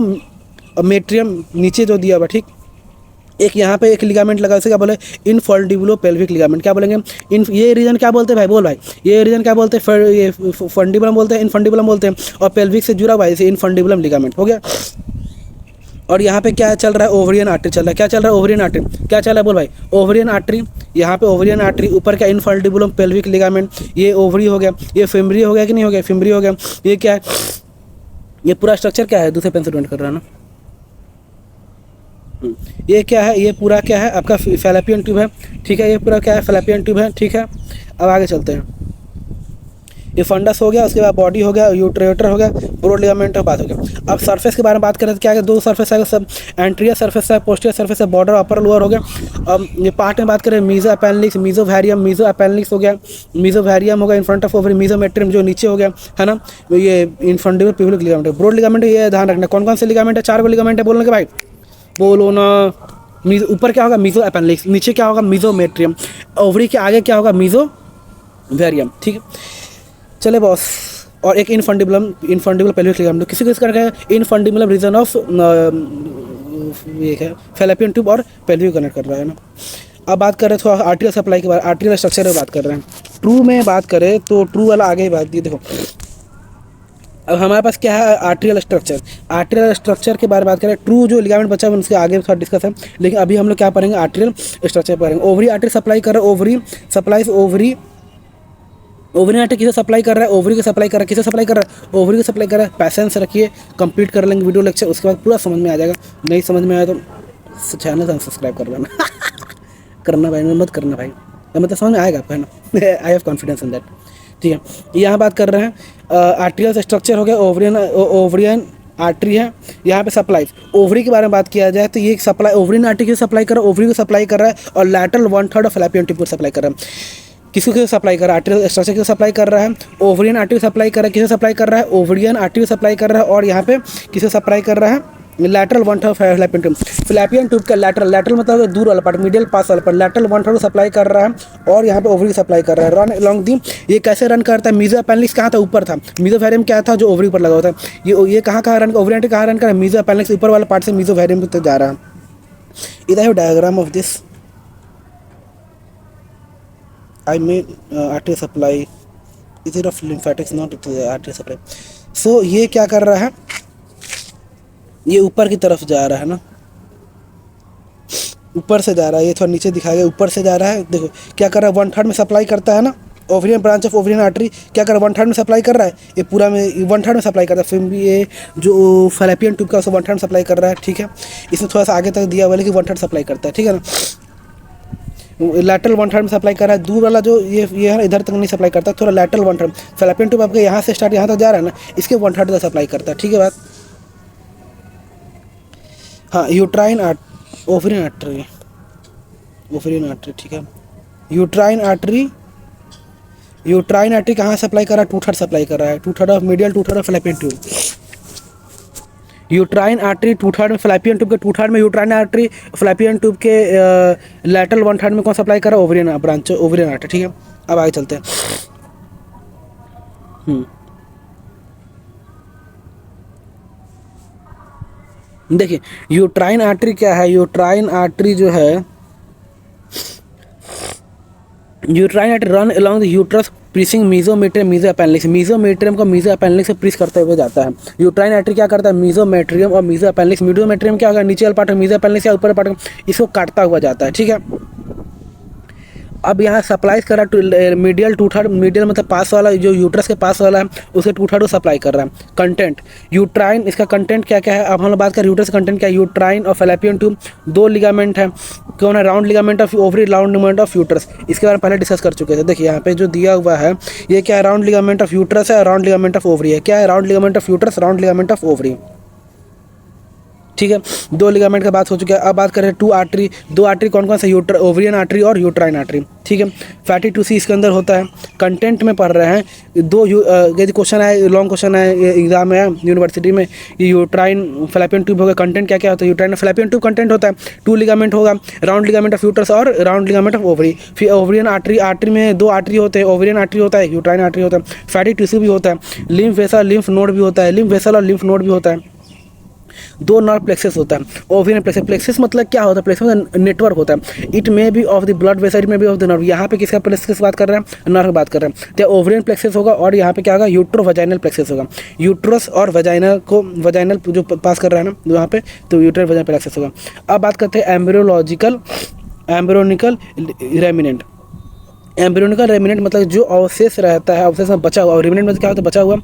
मेट्रियम नीचे जो दिया हुआ, ठीक। एक यहाँ पे एक लिगामेंट लगा, उसे क्या बोले इनफंडिबुलो पेल्विक लिगामेंट, क्या बोलेंगे इन, ये रीजन क्या बोलते हैं भाई बोल भाई, ये रीजन क्या बोलते हैं, ये फंडिबुलम बोलते हैं, इनफंडिबुलम बोलते हैं, और पेल्विक से जुड़ा हुआ है इसे इनफंडिबुलम लिगामेंट हो गया। और यहाँ पे क्या चल रहा है, ओवरियन आर्टरी चल रहा है, क्या चल रहा है ओवरियन आर्टरी, क्या चल रहा है बोल भाई ओवरियन आर्टरी। यहाँ पे ओवरियन आर्टरी, ऊपर क्या इनफंडिबुलम पेल्विक लिगामेंट, ये ओवरी हो गया, ये फिम्बरी हो गया कि नहीं हो गया, फिम्बरी हो गया। ये क्या है, ये पूरा स्ट्रक्चर क्या है, दूसरे पेन से डोंट कर रहा है ना, ये क्या है, ये पूरा क्या है आपका फैलोपियन ट्यूब है, ठीक है। ये पूरा क्या है फैलोपियन ट्यूब है, ठीक है। अब आगे चलते हैं, ये फंडस हो गया, उसके बाद बॉडी हो गया, यूट्रेटर हो गया, ब्रॉड लिगामेंट बात हो गया। अब सरफेस के बारे में बात करें तो क्या है, दो सरफेस है, सब एंट्रियर सरफेस है, पोस्टीरियर सरफेस है, बॉर्डर अपर लोअर हो गया। अब ये पार्ट में बात करें मीजो अपेंडिक्स, मीजो अपेंडिक्स हो गया, मीजोवेरियम हो गया इन फ्रंट ऑफ ओवरी, मीजोमेट्रियम जो नीचे हो गया है ना, ये इनफंडिबल पिवलिक लिगामेंट है, ब्रॉड लिगामेंट है, ये ध्यान रखना। कौन कौन से लिगामेंट है, 4 लिगामेंट है, बोलने के भाई बोलो ना। ऊपर क्या होगा, मीजो अपेंडिक्स, नीचे क्या होगा, मीजोमेट्रियम, ओवरी के आगे क्या होगा, मीजोवेरियम। ठीक है, चले बॉस। और एक इनफंडिबल पेल्विक लिगामेंट, किसी किस करके इनफंडिबल रीजन ऑफ ये है फैलोपियन ट्यूब और पेल्विक कनेक्ट कर रहा है ना। अब बात करें थोड़ा आर्टियल सप्लाई के बारे, आर्टियल स्ट्रक्चर में बात कर रहे हैं। ट्रू में बात करें तो ट्रू वाला आगे ही बात दी, देखो अब हमारे पास क्या है, आर्टियल स्ट्रक्चर। आर्टियल स्ट्रक्चर के बारे में बात करें, ट्रू जो लिगामेंट बचा है उसके आगे थोड़ा डिस्कस है, लेकिन अभी हम लोग क्या पढ़ेंगे, आर्टियल स्ट्रक्चर पढ़ेंगे। ओवरी आर्टरी सप्लाई कर रहा है, ovary supplies ovary, ovary artery किसे सप्लाई कर रहा है, ओवरी को सप्लाई कर रहा है, किसे सप्लाई कर रहा है, ओवरी को सप्लाई कर रहा है। पैसेंस रखिए, कंप्लीट कर लेंगे वीडियो लेक्चर, उसके बाद पूरा समझ में आ जाएगा। नहीं समझ में आया तो चैनल सब्सक्राइब कर लेना करना भाई, मत करना भाई, मतलब समझ में आएगा आपको, है ना। I have confidence in that. ठीक है, यहाँ बात कर रहे हैं आर्टियल स्ट्रक्चर हो गया, ओवरियन आर्टरी है, यहाँ पे सप्लाई। ओवरी के बारे में बात किया जाए तो ये सप्लाई ओवरियन आर्टरी को सप्लाई कर रहा है, ओवरी को सप्लाई कर रहा है, और लैटरल 1/3 ऑफ फैलोपियन ट्यूब को सप्लाई कर रहा है। किसी सप्लाई कर रहा है, आर्टियल स्ट्रक्चर को सप्लाई कर रहा है, ओवरियन आर्टरी को सप्लाई कर रहा है, किसे सप्लाई कर रहा है, ओवरियन आर्टरी को सप्लाई कर रहा है, और यहाँ पे किसे सप्लाई कर रहा है, lateral 1/3 fallopian tube. Fallopian tube का लैटरल मतलब दूर वाला पार्ट, मीडियल पास वाला पार्ट, लैटरल 1/3 सप्लाई कर रहा है, और यहाँ पे ओवरी सप्लाई कर रहा है। रन अलॉन्ग दी, ये कैसे रन करता है, मीजो अपेंडिक्स कहाँ था, ऊपर था, मीजोवेरियम क्या था, जो ओवरी पर लगा होता है। ये कहाँ रन, ओवरी आर्टरी कहाँ रन कर रहा है, मीजो अपेंडिक्स ऊपर वाला पार्ट से मीजोवेरियम तक जा रहा है। इधर है diagram of this, I mean artery supply is it of lymphatics, not it artery supply। so ये क्या कर रहा है, ये ऊपर की तरफ जा रहा है ना, ऊपर से जा रहा है, ये थोड़ा नीचे दिखाया गया, ऊपर से जा रहा है। देखो क्या कर रहा है, 1/3 में सप्लाई करता है ना, ovarian branch of ovarian artery क्या कर रहा है, 1/3 में सप्लाई कर रहा है, ये पूरा में 1/3 में सप्लाई करता है। फिर भी ये जो फैलोपियन ट्यूब का उसको 1/3 में सप्लाई कर रहा है। ठीक है, इसमें थोड़ा सा आगे तक दिया हुआ है कि 1/3 सप्लाई करता है। ठीक है ना, लैटरल 1/3 में सप्लाई कर रहा है, दूर वाला जो ये है इधर तक नहीं सप्लाई करता, थोड़ा लैटरल 1/3। फैलोपियन ट्यूब आपके यहाँ से स्टार्ट यहाँ तक जा रहा है ना, इसके 1/3 तक सप्लाई करता है। ठीक है बात। हाँ, यूट्राइन ओवरियन आर्टरी, ठीक है, यूट्राइन आर्टरी कहाँ सप्लाई कर रहा है, 2/3 सप्लाई कर रहा है, 2/3 of medial, 2/3 of fallopian tube. Uterine artery 2/3 में, फैलोपियन ट्यूब के 2/3 में यूट्राइन आर्टरी, फैलोपियन ट्यूब के लैटरल 1/3 में कौन सप्लाई कर रहा है, ओवरियन ब्रांच, ओवरियन आर्टरी। ठीक है, अब आगे चलते हैं। देखिए यूट्राइन आर्टरी क्या है, यूट्राइन आर्टरी जो है, uterine artery run along the uterus piercing myometrium, meso appendix, myometrium को मीजो अपेंडिक्स से प्रीस करते हुए जाता है। यूट्राइन आर्टरी क्या करता है, मीजोमेट्रियम और मीजो अपेंडिक्स, मीजोमेट्रियम क्या होगा, नीचे वाला पार्ट, मीजो अपेंडिक्स या ऊपर पार्ट, इसको काटता हुआ जाता है। ठीक है, अब यहाँ सप्लाई कर रहा है मीडियल 2/3, मीडियल मतलब पास वाला, जो यूट्रस के पास वाला है उसे 2/3 सप्लाई कर रहा है। कंटेंट यूट्राइन, इसका कंटेंट क्या क्या है, अब हम लोग बात करें यूट्रस कंटेंट क्या है। यूट्राइन और फैलोपियन ट्यूब 2 लिगामेंट है, कौन है, round ligament of ovary, round ligament of uterus, इसके बारे में पहले डिस्कस कर चुके थे। देखिए यहाँ पे जो दिया हुआ है ये क्या है, राउंड लिगामेंट ऑफ यूट्रस है, राउंड लिगामेंट ऑफ ओवरी है। क्या है, round ligament of uterus, round ligament of ovary. ठीक है, 2 लिगामेंट का बात हो चुका है। अब बात करें 2 आर्टरी, 2 आर्टरी कौन कौन सा, ओवरियन आर्टरी और यूट्राइन आर्टरी। ठीक है, फैटी टूसी इसके अंदर होता है। कंटेंट में पढ़ रहे हैं, 2 यदि क्वेश्चन है, लॉन्ग क्वेश्चन है एग्जाम में यूनिवर्सिटी में, ये यूट्राइन फैलोपियन ट्यूब होगा, कंटेंट क्या क्या होता है, यूट्राइन फैलोपियन ट्यूब कंटेंट होता है, 2 लिगामेंट होगा, राउंड लिगामेंट ऑफ यूट्रस और राउंड लिगामेंट ऑफ ओवरी। फिर ओवरियन आर्टरी में 2 आर्टरी होते हैं, ओवरियन आर्टरी होता है, यूट्राइन आर्टरी होता है, फैटी टिश्यू भी होता है, लिम्फ वेसल, लिम्फ नोड भी होता है, लिम्फ वेसल और लिम्फ नोड भी होता है, 2 नर्व प्लेक्सेस होता है। ओवरियन प्लेक्सेस, प्लेक्सेस मतलब क्या होता है, प्लेक्सेस मतलब नेटवर्क होता है। It may be of the blood vessel, it may be of the nerve. यहाँ पे किसका प्लेक्सेस बात कर रहे हैं, नर्व बात कर रहे हैं, तो ओवरियन प्लेक्सेस होगा, और यहाँ पे क्या होगा, यूट्रो वजाइनल प्लेक्सेस होगा। यूट्रस और वजाइनल को, वजाइनल जो पास कर रहा है ना वहाँ पे, तो यूट्रस वजाइनल प्लेक्सेस होगा। अब बात करते हैं एम्ब्रियोनिकल रेमिनेंट। एम्ब्रियोनिकल रेमिनेंट मतलब जो अवशेष रहता है, अवशेष में बचा हुआ, और रेमिनेंट मतलब क्या होता है, बचा हुआ।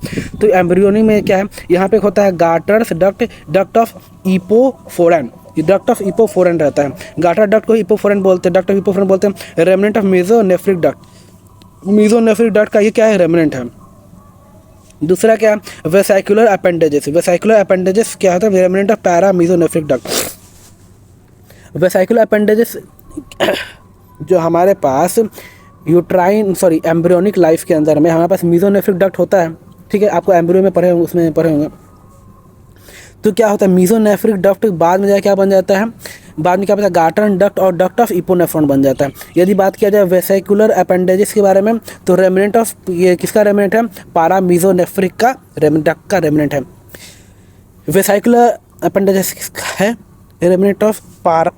तो एम्ब्रियोनी में क्या है, यहाँ पे होता है गार्टर्स डक्ट ऑफ इपोफोरन, डक्ट ऑफ इपोफोरन रहता है। गार्टर डक्ट को इपोफोरन बोलते हैं, डक्ट ऑफ इपोफोरन बोलते हैं। Remnant of mesonephric duct, mesonephric duct का ये क्या है, रेमिनेंट है। दूसरा क्या है वेसाइकुलर अपेंडेजेस। वेसाइकुलर अपेंडेजेस क्या होता है remnant of para mesonephric duct. Vesicular appendages जो हमारे पास यूट्राइन सॉरी एम्ब्रियोनिक लाइफ के अंदर में हमारे पास मीजोनेफ्रिक डक्ट होता है, ठीक है, आपको एम्ब्रियो में पढ़े होंगे, उसमें पढ़े होंगे। तो क्या होता है मीजोनेफ्रिक डक्ट बाद में जाकर क्या बन जाता है, बाद में क्या होता है गार्टर डक्ट और डक्ट ऑफ इपोनेफ्रॉन बन जाता है। यदि बात किया जाए वेसिकुलर अपेंडेजेस के बारे में तो रेमिनेंट ऑफ ये किसका रेमिनेंट है, पारा मीजोनेफ्रिक का डक्ट का रेमिनेंट है। वेसिकुलर अपेंडेजेस है रेमिनेंट ऑफ पारा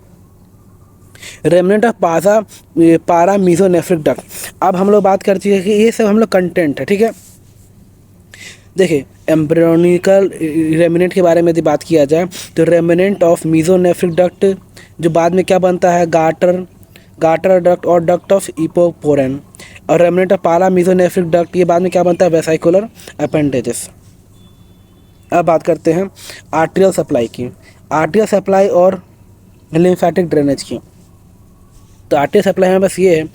मीजोनेफ्रिक डक्ट। अब हम लोग बात करते हैं कि ये सब हम लोग कंटेंट है, ठीक है। देखिए एम्ब्रियोनिकल रेमिनेंट के बारे में यदि बात किया जाए तो रेमिनेंट ऑफ मीजोनेफ्रिक डक्ट जो बाद में क्या बनता है गार्टर डक्ट और डक्ट ऑफ इपोपोरेन, और रेमिनेंट ऑफ पारा मीजोनेफ्रिक डक्ट ये बाद में क्या बनता है वेसिकुलर अपेंडेजेस। अब बात करते हैं आर्टेरियल सप्लाई की, आर्टेरियल सप्लाई और लिम्फेटिक ड्रेनेज की। तो आर्टेरियल सप्लाई में बस ये है।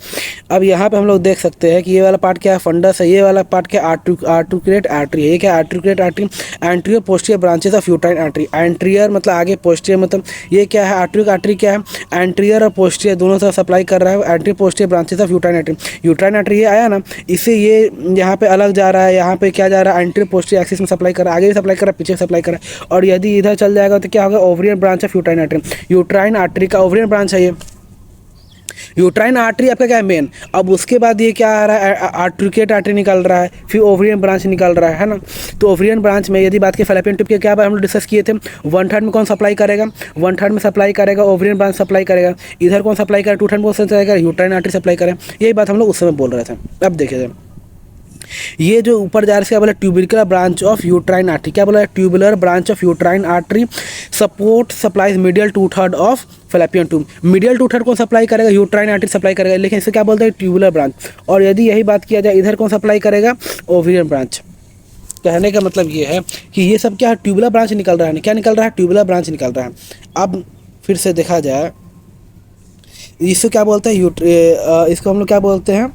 अब यहाँ पे हम लोग देख सकते हैं कि ये वाला पार्ट क्या है फंडस है, ये वाला पार्ट क्या आर्टिकुलेट आर्टरी है। ये क्या articulate artery anterior posterior branches of uterine artery. Anterior मतलब आगे, पोस्टीरियर मतलब ये क्या है आर्टरी आर्टरी क्या है एंटीरियर और पोस्टीरियर दोनों से सप्लाई कर रहा है anterior posterior branches of uterine artery. Uterine artery ये आया ना, इससे ये यहाँ पे अलग जा रहा है, यहाँ पे क्या जा रहा है एंटीरियर पोस्टीरियर एक्सिस में सप्लाई कर रहा है, आगे भी सप्लाई कर रहा है, पीछे सप्लाई कर रहा है। और यदि इधर चल जाएगा तो क्या होगा ovarian branch of uterine artery. Uterine artery का ओवरियन ब्रांच है ये। यूट्राइन आर्टरी आपका क्या है मेन। अब उसके बाद ये क्या आ रहा है आर्ट्रिकेट आर्टरी निकल रहा है, फिर ओवरियन ब्रांच निकल रहा है ना। तो ओवरियन ब्रांच में यदि बात की फैलोपियन ट्यूब के क्या हम लोग डिस्कस किए थे, 1/3 में कौन सप्लाई करेगा, 1/3 में सप्लाई करेगा ओवरियन ब्रांच सप्लाई करेगा। इधर कौन सप्लाई करेगा 2/3 में कौन सप्लाई करेगा यूट्राइन आर्टरी सप्लाई करेगा। यही बात हम लोग उस समय बोल रहे थे। अब देखिए ये जो ऊपर जा रहा है क्या बोला ट्यूबिकुलर ब्रांच ऑफ यूट्राइन आर्टरी, क्या बोला tubular branch of uterine artery support supplies medial 2/3 of fallopian tube. Medial 2/3 कौन सप्लाई करेगा यूट्राइन आर्टरी सप्लाई करेगा, लेकिन इसे क्या बोलते हैं ट्यूबुलर ब्रांच। और यदि यही बात किया जाए इधर कौन सप्लाई करेगा ओवरियन ब्रांच। कहने का मतलब ये है कि ये सब क्या है ट्यूबुलर ब्रांच निकल रहा है, क्या निकल रहा है ट्यूबुलर ब्रांच निकल रहा है। अब फिर से देखा जाए इसको क्या बोलते हैं इसको हम लोग क्या बोलते हैं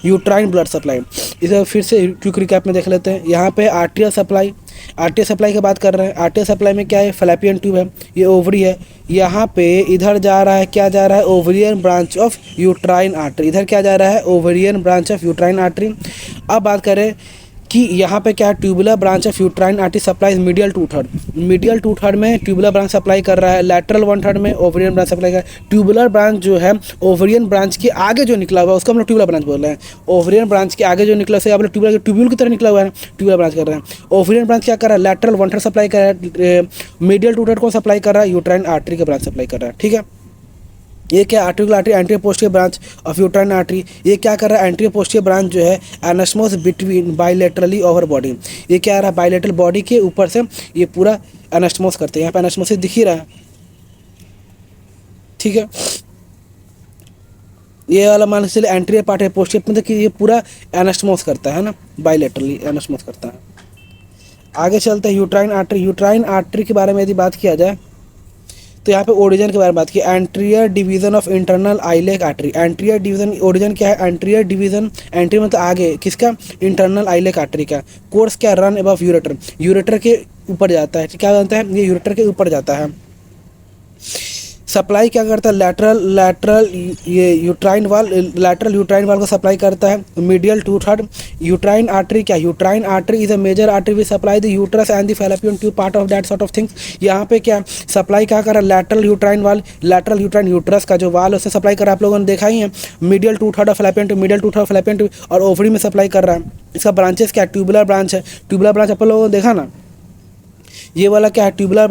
यूट्राइन ब्लड सप्लाई। इसे फिर से क्विक रिकैप में देख लेते हैं। यहाँ पे आर्टेरियल सप्लाई की बात कर रहे हैं। आर्टेरियल सप्लाई में क्या है फैलोपियन ट्यूब है, ये ओवरी है, यहाँ पे इधर जा रहा है क्या जा रहा है ovarian branch of uterine artery, इधर क्या जा रहा है ovarian branch of uterine artery. अब बात करें कि यहाँ पे क्या है tubular branch of uterine artery supplies medial 2/3 में ट्यूबुलर ब्रांच सप्लाई कर रहा है, लैटरल 1/3 में ओवरियन ब्रांच सप्लाई कर रहा है। ट्यूबुलर ब्रांच जो है ओवरियन ब्रांच के आगे जो निकला हुआ है उसको हम लोग ट्यूबुलर ब्रांच बोल रहे हैं। ओवरियन ब्रांच के आगे जो निकला है ट्यूब्यूल की तरह निकला हुआ है ट्यूबुलर ब्रांच कर रहे हैं। ओवरियन ब्रांच क्या कर रहा है लैटरल 1/3 सप्लाई कर रहा है, मीडियल 2/3 को सप्लाई कर रहा है यूट्राइन आर्टरी के ब्रांच सप्लाई कर रहा है, ठीक है। ये क्या articular artery anterior posterior branch of uterine artery, ये क्या कर रहा है एंटीरियर पोस्टीरियर ब्रांच जो है एनास्मोस बिटवीन बायलेटरली ओवर बॉडी। ये क्या आ रहा है बायलेटरल बॉडी के ऊपर से ये पूरा एनास्मोस करते हैं, यहाँ पे एनास्मोसिस दिख ही रहा है, ठीक है। ये वाला मान लीजिए एंटीरियर पार्ट है पोस्टीरियर मतलब कि ये पूरा एनास्मोस करता है ना, बायलेटरली एनास्मोस करता है। आगे चलते हैं यूट्राइन आर्टरी के बारे में यदि बात किया जाए तो यहाँ पे ओरिजिन के बारे में बात की anterior division of internal iliac artery. Anterior division origin क्या है एंटीरियर डिवीजन, एंटीरियर मतलब आगे किसका इंटरनल आइलेक आर्टरी का। कोर्स क्या रन अबव यूरेटर के ऊपर जाता है, क्या बनता है ये यूरेटर के ऊपर जाता है। सप्लाई क्या करता है लैटरल यूट्राइन वाल को सप्लाई करता है मीडियल 2/3 यूट्राइन आर्टरी। क्या uterine artery is a major artery which supply the uterus and the fallopian tube part of that sort of things. यहाँ पे क्या सप्लाई क्या कर रहा है लैटरल यूट्राइन यूट्रस का जो वाल है उसे सप्लाई कर रहा है, आप लोगों ने देखा ही है मीडियल 2/3 ऑफ फैलोपियन ट्यूब और ओवरी में सप्लाई कर रहा है। इसका ब्रांचेस क्या ट्यूबुलर ब्रांच है, ट्यूबुलर ब्रांच आप लोगों ने देखा ना, ये वाला क्या है ट्यूबुलर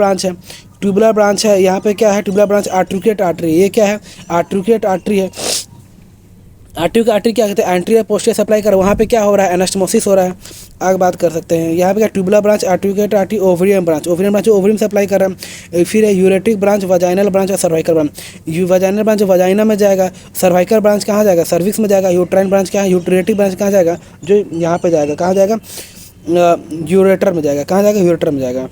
ब्रांच है। यहाँ पे क्या है ट्यूबुलर ब्रांच आर्टिकुलेट आर्टरी, ये क्या है आर्टिकुलेट आर्टरी है। आर्टिकुलेट आर्टरी क्या कहते हैं एंटीरियर पोस्टीरियर सप्लाई कर, वहाँ पे क्या हो रहा है एनास्टमोसिस हो रहा है। आगे बात कर सकते हैं यहाँ पे क्या tubular branch articulate artery ovarian branch ovary में सप्लाई कर रहा है। फिर है यूरेटिक ब्रांच वजाइनल ब्रांच और cervical branch. Vaginal branch vagina में जाएगा, सर्वाइकल ब्रांच कहाँ जाएगा सर्विक्स में जाएगा, यूट्राइन ब्रांच क्या है यूरेटिक ब्रांच कहाँ जाएगा जो यहाँ पे जाएगा, कहाँ जाएगा यूरेटर में जाएगा, कहाँ जाएगा यूरेटर में जाएगा।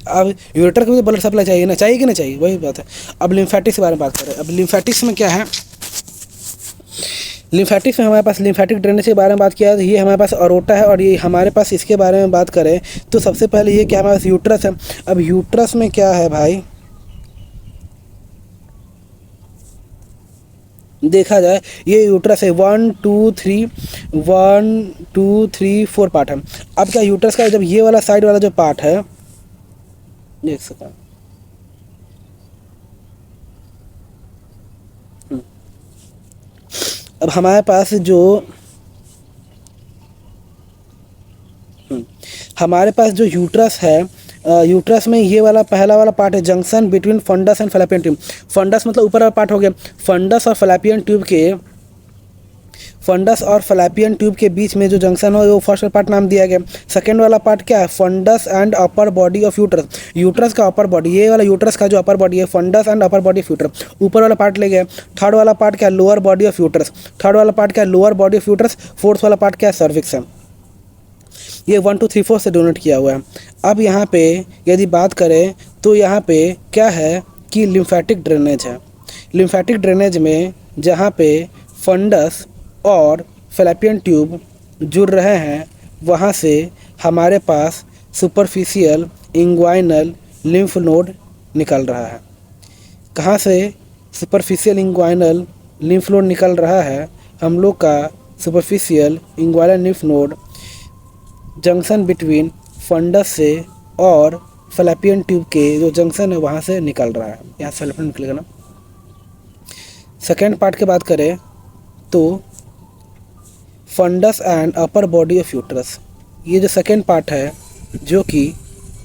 अब यूरेटर को भी ब्लड सप्लाई चाहिए ना, चाहिए कि नहीं चाहिए, वही बात है। अब लिम्फेटिक्स के बारे में बात करें। अब लिम्फेटिक्स में क्या है लिम्फेटिक्स में हमारे पास लिम्फेटिक ड्रेनेज के बारे में बात किया, तो ये हमारे पास अरोटा है, और ये हमारे पास इसके बारे में बात करें तो सबसे पहले ये क्या हमारे पास यूट्रस है। अब यूट्रस में क्या है भाई, देखा जाए ये यूट्रस है 1 2 3 4 पार्ट है। अब क्या यूट्रस का जब ये वाला साइड वाला जो पार्ट है, देख सकते हैं, अब हमारे पास जो हमारे पास जो यूट्रस है, यूट्रस में ये वाला पहला वाला पार्ट है junction between fundus and fallopian tube. Fundus मतलब ऊपर वाला पार्ट हो गया, फंडस और फैलोपियन ट्यूब के बीच में जो जंक्शन हो वो फर्स्ट पार्ट नाम दिया गया। सेकेंड वाला पार्ट क्या है, fundus and upper body of uterus. Uterus का अपर बॉडी, ये वाला यूट्रस का जो अपर बॉडी है, fundus and upper body of uterus, ऊपर वाला पार्ट ले गया। थर्ड वाला पार्ट क्या है, lower body of uterus. Third वाला पार्ट क्या है, lower body of uterus. Fourth वाला पार्ट क्या है, सर्विक्स है। ये 1 2 3 4 से डोनेट किया हुआ है। अब यहाँ पे यदि बात करें तो यहाँ पे क्या है कि लिम्फेटिक ड्रेनेज है। लिम्फेटिक ड्रेनेज में जहाँ पे फंडस और फैलोपियन ट्यूब जुड़ रहे हैं, वहाँ से हमारे पास सुपरफिशियल इंग्वाइनल लिम्फ नोड निकल रहा है। कहाँ से सुपरफिशियल इंग्वाइनल लिम्फ नोड निकल रहा है, हम लोग का superficial inguinal lymph node junction between fundus से और फैलोपियन ट्यूब के जो जंक्शन है वहाँ से निकल रहा है। यहाँ से फैलोपियन निकलेगा ना। सेकेंड पार्ट की बात करें तो fundus and upper body of uterus, ये जो सेकेंड पार्ट है जो कि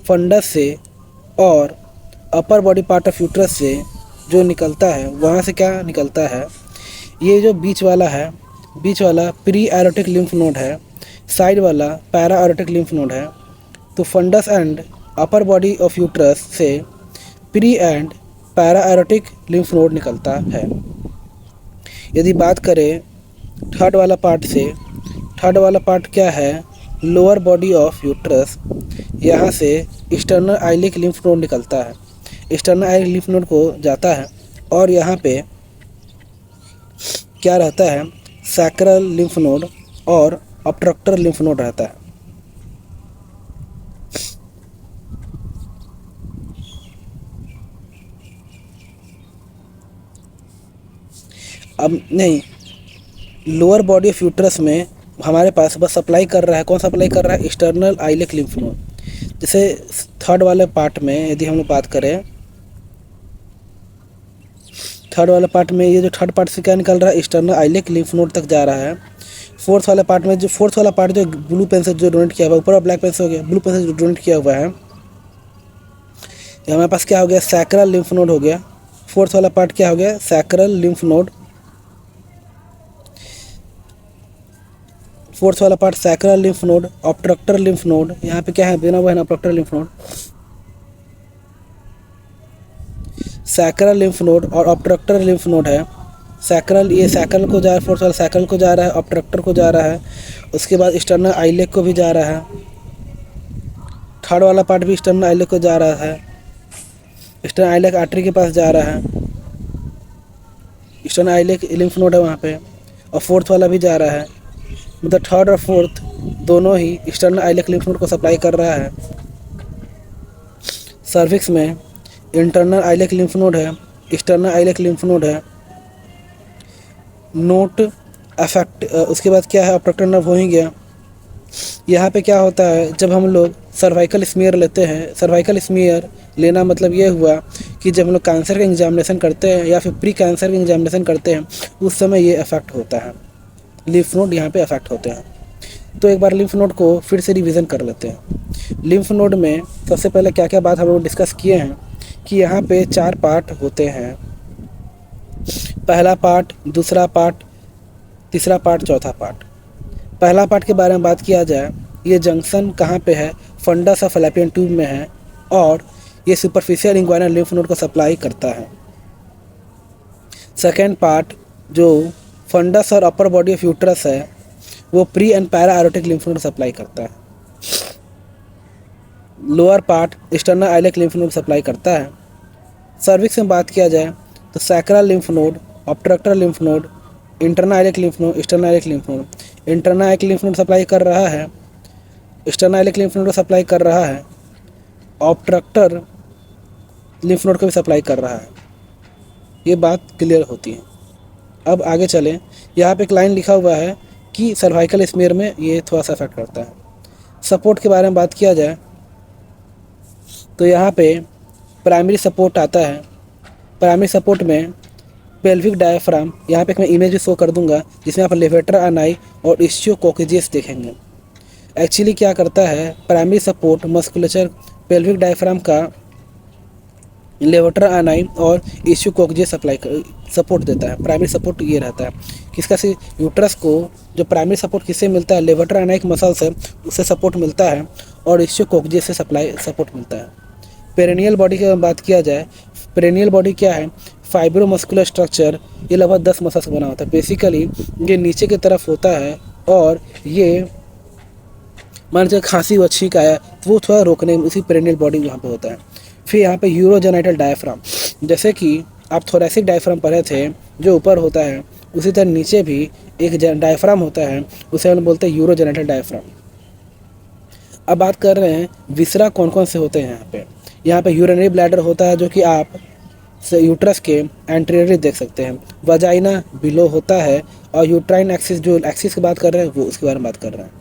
फंडस से और upper body part of uterus से जो निकलता है, वहाँ से क्या निकलता है, ये जो बीच वाला है, बीच वाला प्री एरोटिक लिम्फ नोड है, साइड वाला पैरा एरोटिक लिम्फ नोड है। तो fundus and upper body of uterus से pre and para aortic lymph node निकलता है। यदि बात करें थर्ड वाला पार्ट से, थर्ड वाला पार्ट क्या है, लोअर बॉडी ऑफ यूट्रस, यहाँ से एक्सटर्नल आइलिक लिम्फ नोड निकलता है। एक्सटर्नल आइलिक लिम्फ नोड को जाता है और यहाँ पे क्या रहता है, सैक्रल लिम्फ नोड और ऑब्स्ट्रक्टर लिम्फ नोड रहता है। अब नहीं, लोअर बॉडी ऑफ यूट्रस में हमारे पास बस सप्लाई कर रहा है, कौन सप्लाई कर रहा है, एक्सटर्नल आइलिक लिम्फ नोड। जैसे थर्ड वाले पार्ट में यदि हम लोग बात करें, थर्ड वाले पार्ट में ये जो थर्ड पार्ट से क्या निकल रहा है, एक्सटर्नल आइलिक लिम्फ नोड तक जा रहा है। फोर्थ वाले पार्ट में जो फोर्थ वाला पार्ट जो ब्लू पेन से जो डोनेट किया हुआ है, ऊपर ब्लैक पेन से हो गया, ब्लू पेन से जो डोनेट किया हुआ है, हमारे पास क्या हो गया, सैक्रल लिम्फ नोड हो गया। फोर्थ वाला पार्ट क्या हो गया, सैक्रल लिम्फ नोड। फोर्थ वाला part sacral lymph node, obstructor lymph node, यहाँ पे क्या है बिना हुआ है ना, obstructor lymph node, sacral lymph node और ऑब्स्ट्रक्टर लिम्फ नोड है। सैक्रल, ये सैक्रल को जा रहा है, फोर्थ वाला सैक्रल को जा रहा है, ऑब्स्ट्रक्टर को जा रहा है, उसके बाद एक्सटर्नल आइलेक को भी जा रहा है। थर्ड वाला पार्ट भी एक्सटर्नल आइलेक को जा रहा है, एक्सटर्नल आइलेक आर्टरी के पास जा रहा है, एक्सटर्नल आइलेक लिम्फ नोड है वहाँ पे, और फोर्थ वाला भी जा रहा है। मतलब थर्ड और फोर्थ दोनों ही एक्सटर्नल आइलेक लिम्फ नोड को सप्लाई कर रहा है। सर्विक्स में इंटरनल आइलेक लिम्फ नोड है, एक्सटर्नल आइलेक लिम्फ नोड है, नोट अफेक्ट, उसके बाद क्या है, ऑब्स्ट्रक्टर नर्व हो ही गया। यहाँ पे क्या होता है, जब हम लोग सर्वाइकल स्मीयर लेते हैं, सर्वाइकल स्मीयर लेना मतलब ये हुआ कि जब हम लोग कैंसर का एग्जामिनेशन करते हैं या फिर प्री कैंसर का एग्जामिनेशन करते हैं, उस समय ये अफेक्ट होता है, लिम्फ नोड यहाँ पे अफेक्ट होते हैं। तो एक बार लिम्फ नोड को फिर से रिवीजन कर लेते हैं। लिम्फ नोड में सबसे पहले क्या क्या बात हम लोग डिस्कस किए हैं कि यहाँ पे 4 पार्ट होते हैं, पहला पार्ट, दूसरा पार्ट, तीसरा पार्ट, चौथा पार्ट। पहला पार्ट के बारे में बात किया जाए, ये जंक्शन कहाँ पे है, फंडस और फैलोपियन ट्यूब में है, और ये सुपरफिशियल इंग्वाइनल लिम्फ नोड को सप्लाई करता है। सेकेंड पार्ट जो फंडस और अपर बॉडी ऑफ यूट्रस है, वो pre and para aortic lymph node supply करता है। Lower part external iliac lymph node supply करता है। सर्विक्स में बात किया जाए तो sacral lymph node, obstructor lymph node, internal iliac lymph node, external iliac lymph node. Internal iliac lymph node supply कर रहा है, external iliac lymph node supply कर रहा है, ऑब्स्ट्रक्टर लिम्फ नोड को भी सप्लाई कर रहा है। ये बात क्लियर होती है। अब आगे चलें, यहाँ पे एक लाइन लिखा हुआ है कि सर्वाइकल स्मीयर में ये थोड़ा सा इफेक्ट करता है। सपोर्ट के बारे में बात किया जाए तो यहाँ पे प्राइमरी सपोर्ट आता है। प्राइमरी सपोर्ट में पेल्विक डायफ्राम, यहाँ पे मैं इमेज भी शो कर दूंगा जिसमें आप लेवेटर एनाई और इस्चियोकोक्सियस देखेंगे। एक्चुअली क्या करता है, primary support musculature pelvic diaphragm का लेवेटर एनाई और इस्चियोकोक्सियस सपोर्ट देता है। प्राइमरी सपोर्ट ये रहता है किसका, से यूट्रस को जो प्राइमरी सपोर्ट किससे मिलता है, लेवेटर एनाइक मसल से उससे सपोर्ट मिलता है और इस्चियोकोक्सियस से सपोर्ट मिलता है। पेरिनियल बॉडी की बात किया जाए, पेरिनियल बॉडी क्या है, फाइब्रोमस्कुलर स्ट्रक्चर, ये लगभग 10 मसल से बना होता है। बेसिकली ये नीचे की तरफ होता है और ये मान लीजिए खांसी व छींक आया तो वो थोड़ा रोकने में उसी पेरिनियल बॉडी यहाँ पे होता है। फिर यहाँ पे यूरोजेनाइटल डायफ्राम, जैसे कि आप थोरेसिक डायफ्राम पढ़े थे जो ऊपर होता है, उसी तरह नीचे भी एक डायफ्राम होता है, उसे हम बोलते हैं यूरोजेनाइटल डायफ्राम। अब बात कर रहे हैं विसरा कौन कौन से होते हैं यहाँ पे यूरिनरी ब्लैडर होता है जो कि आप यूट्रस के एंटीरियरली देख सकते हैं। वजाइना बिलो होता है और यूट्राइन एक्सिस, जो एक्सिस की बात कर रहे हैं वो उसके बारे में बात कर रहे हैं।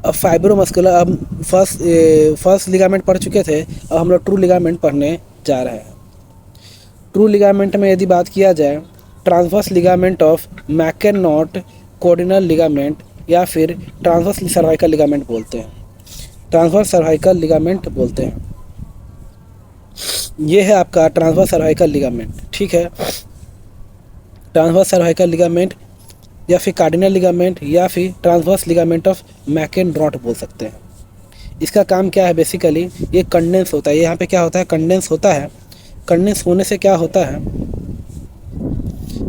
अब फाइब्रोमस्कुलर, अब फर्स्ट लिगामेंट पढ़ चुके थे, अब हम लोग ट्रू लिगामेंट पढ़ने जा रहे हैं। ट्रू लिगामेंट में यदि बात किया जाए, ट्रांसवर्स लिगामेंट ऑफ मैकेनॉट कोर्डिनल लिगामेंट या फिर ट्रांसवर्स सर्वाइकल लिगामेंट बोलते हैं, ट्रांसवर्स सर्वाइकल लिगामेंट बोलते हैं। ये है आपका ट्रांसवर्स सर्वाइकल लिगामेंट, ठीक है। ट्रांसवर्स सर्वाइकल लिगामेंट या फिर कार्डिनल लिगामेंट या फिर ट्रांसवर्स लिगामेंट ऑफ मैकेनॉट बोल सकते हैं। इसका काम क्या है, बेसिकली ये कंडेंस होता है। यहाँ पे क्या होता है, कंडेंस होता है। कंडेंस होने से क्या होता है,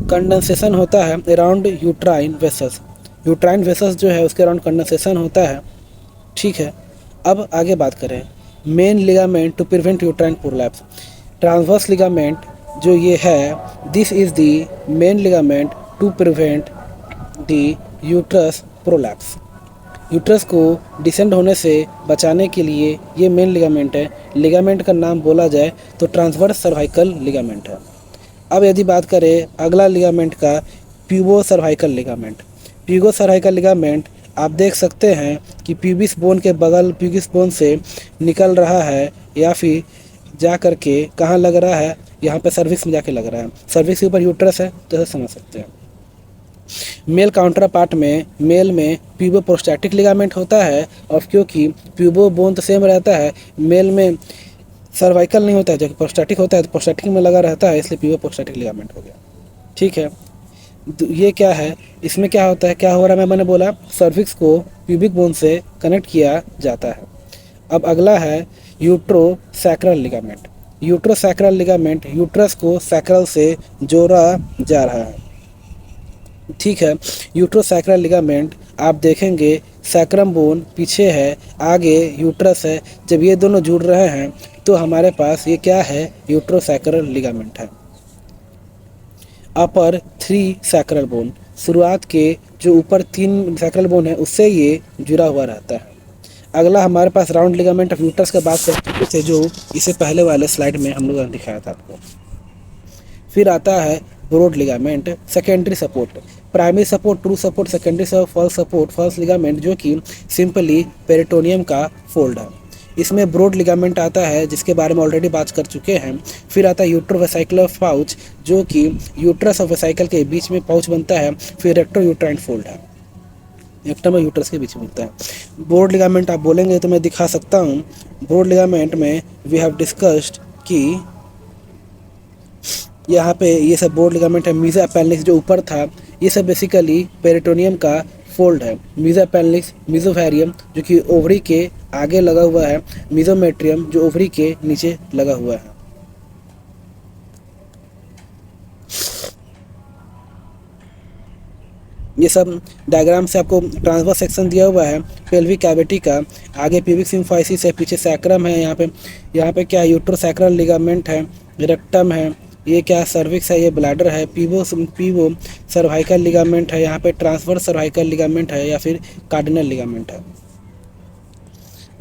कंडेंसेशन होता है around uterine vessels. Uterine vessels जो है उसके अराउंड कंडेंसेशन होता है, ठीक है। अब आगे बात करें, main ligament to prevent uterine prolapse. Transverse ligament जो ये है, this is the main ligament to prevent the uterus prolapse. Uterus को डिसेंड होने से बचाने के लिए ये मेन लिगामेंट है। लिगामेंट का नाम बोला जाए तो ट्रांसवर्स सर्वाइकल लिगामेंट है। अब यदि बात करें अगला लिगामेंट का, प्यूबो सर्वाइकल लिगामेंट। प्यूबो सर्वाइकल लिगामेंट आप देख सकते हैं कि प्यूबिस बोन के बगल, प्यूबिस बोन से निकल रहा है या फिर जा करके कहाँ लग रहा है, यहाँ पे सर्विक्स में जाके लग रहा है। सर्विक्स के ऊपर यूट्रस है तो ऐसे समझ सकते हैं। मेल काउंटर पार्ट में, मेल में प्यूबो प्रोस्टैटिक लिगामेंट होता है और क्योंकि प्यूबो बोन तो सेम रहता है, मेल में सर्वाइकल नहीं होता है, जबकि प्रोस्टैटिक होता है तो प्रोस्टैटिक में लगा रहता है, इसलिए प्यूबो प्रोस्टैटिक लिगामेंट हो गया, ठीक है। ये क्या है, इसमें क्या होता है, क्या हो रहा है, मैंने बोला सर्विक्स को प्यूबिक बोन से कनेक्ट किया जाता है। अब अगला है uterosacral ligament. Uterosacral ligament uterus को सैक्रल से जोड़ा जा रहा है, ठीक है। यूट्रोसैक्रल लिगामेंट आप देखेंगे सैक्रम बोन पीछे है, आगे यूट्रस है, जब ये दोनों जुड़ रहे हैं तो हमारे पास ये क्या है, यूट्रोसैक्रल लिगामेंट है। अपर 3 सैक्रल बोन, शुरुआत के जो ऊपर 3 सैक्रल बोन है उससे ये जुड़ा हुआ रहता है। अगला हमारे पास राउंड लिगामेंट ऑफ यूट्रस का बात कर चुके थे, जो इसे पहले वाले स्लाइड में हम लोगों ने दिखाया था आपको। फिर आता है broad ligament, secondary support, primary support, true support, secondary support, false ligament जो कि सिंपली पेरिटोनियम का फोल्ड है। इसमें ब्रॉड लिगामेंट आता है जिसके बारे में ऑलरेडी बात कर चुके हैं। फिर आता है यूट्रोवेसाइकुलर पाउच जो कि यूट्रस और वेसाइकल के बीच में पाउच बनता है। फिर रेक्टो यूट्राइन फोल्ड है, रेक्टम और यूट्रस के बीच में मिलता है। ब्रॉड लिगामेंट आप बोलेंगे तो मैं दिखा सकता हूँ। ब्रॉड लिगामेंट में वी हैव डिस्कस्ड कि यहाँ पे ये सब ब्रॉड लिगामेंट है। मीजा अपेंडिक्स जो ऊपर था, ये सब बेसिकली पेरिटोनियम का फोल्ड है। मीजा अपेंडिक्स, मीजोफेरियम जो कि ओवरी के आगे लगा हुआ है, मीजोमेट्रियम जो ओवरी के नीचे लगा हुआ है। ये सब डायग्राम से आपको ट्रांसवर्स सेक्शन दिया हुआ है पेल्विक कैविटी का, आगे प्यूबिक सिम्फाइसिस है, पीछे सैक्रम है। यहाँ पे क्या यूट्रोसैक्रल लिगामेंट है, रेक्टम है, ये क्या सर्विक्स है, ये ब्लैडर है, पीवो सर्वाइकल लिगामेंट है, यहाँ पे ट्रांसवर्स सर्वाइकल लिगामेंट है या फिर कार्डिनल लिगामेंट है।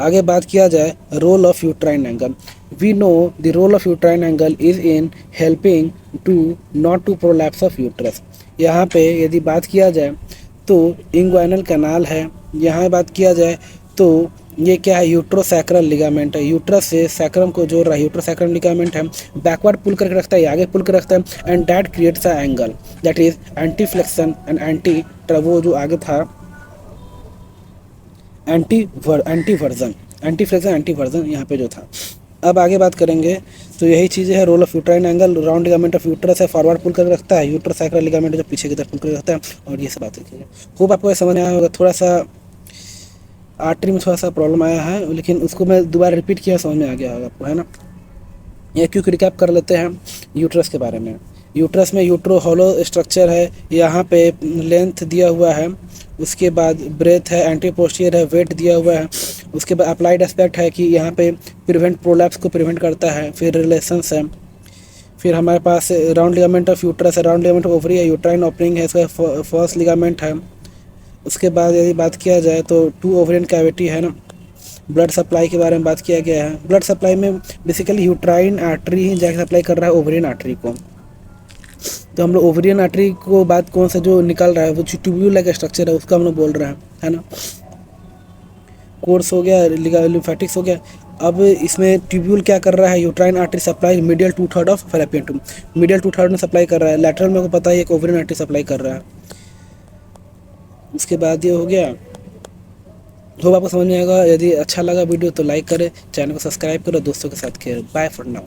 आगे बात किया जाए role of uterine angle. We know the role of uterine angle is in helping to not to prolapse of uterus. यहाँ पे यदि बात किया जाए तो इंग्वाइनल कैनाल है। यहाँ बात किया जाए तो ये क्या है, यूट्रोसैक्रल लिगामेंट है, यूट्रस से सैक्रम को जोड़ रहा है, यूट्रोसैक्रल लिगामेंट है, बैकवर्ड पुल करके रखता है, आगे पुल कर रखता है, and that creates a angle that is anti flexion and anti, वो जो आगे था anti version, anti flexion anti version यहाँ पे जो था। अब आगे बात करेंगे तो यही चीज़ें है। Role of uterine angle, round ligament of uterus है, फॉरवर्ड पुल कर रखता है, यूट्रोसैक्रल लिगामेंट जो पीछे की तरफ पुल कर रखता है, और ये सब बातें की। होप आपको समझ में आया होगा। थोड़ा सा आर्टरी में थोड़ा सा प्रॉब्लम आया है, लेकिन उसको मैं दोबारा रिपीट किया, समझ में आ गया होगा आपको, है ना। ये क्विक रिकैप कर लेते हैं यूट्रस के बारे में। यूट्रस में यूट्रो हॉलो स्ट्रक्चर है, यहाँ पे लेंथ दिया हुआ है, उसके बाद ब्रेथ है, एंटी पोस्टीरियर है, वेट दिया हुआ है, उसके बाद अप्लाइड एस्पेक्ट है कि यहाँ पे प्रिवेंट प्रोलैप्स को प्रिवेंट करता है, फिर रिलेशंस है, फिर हमारे पास राउंड लिगामेंट ऑफ यूट्रस है, राउंड लिगामेंट ऑफ ओवरी है, यूट्राइन ओपनिंग है, इसका फर्स्ट लिगामेंट है। उसके बाद यदि बात किया जाए तो 2 ओवरियन कैविटी है ना। ब्लड सप्लाई के बारे में बात किया गया है। ब्लड सप्लाई में बेसिकली यूट्राइन आर्टरी ही जाके सप्लाई कर रहा है ओवरियन आर्टरी को। तो हम लोग ओवरियन आर्टरी को बात कौन सा जो निकल रहा है वो ट्यूब्यूल लाइक स्ट्रक्चर है उसका हम लोग बोल रहे हैं, है ना। कोर्स हो गया, लिम्फेटिक्स हो गया। अब इसमें ट्यूब्यूल क्या कर रहा है, uterine artery supply medial 2/3 of fallopian tube, medial 2/3 में सप्लाई कर रहा है। लैटरल में को पता है एक ओवरियन आर्टरी सप्लाई कर रहा है। उसके बाद ये हो गया। होप आपको समझ में आएगा। यदि अच्छा लगा वीडियो तो लाइक करें, चैनल को सब्सक्राइब करो, दोस्तों के साथ खेलो। Bye for now.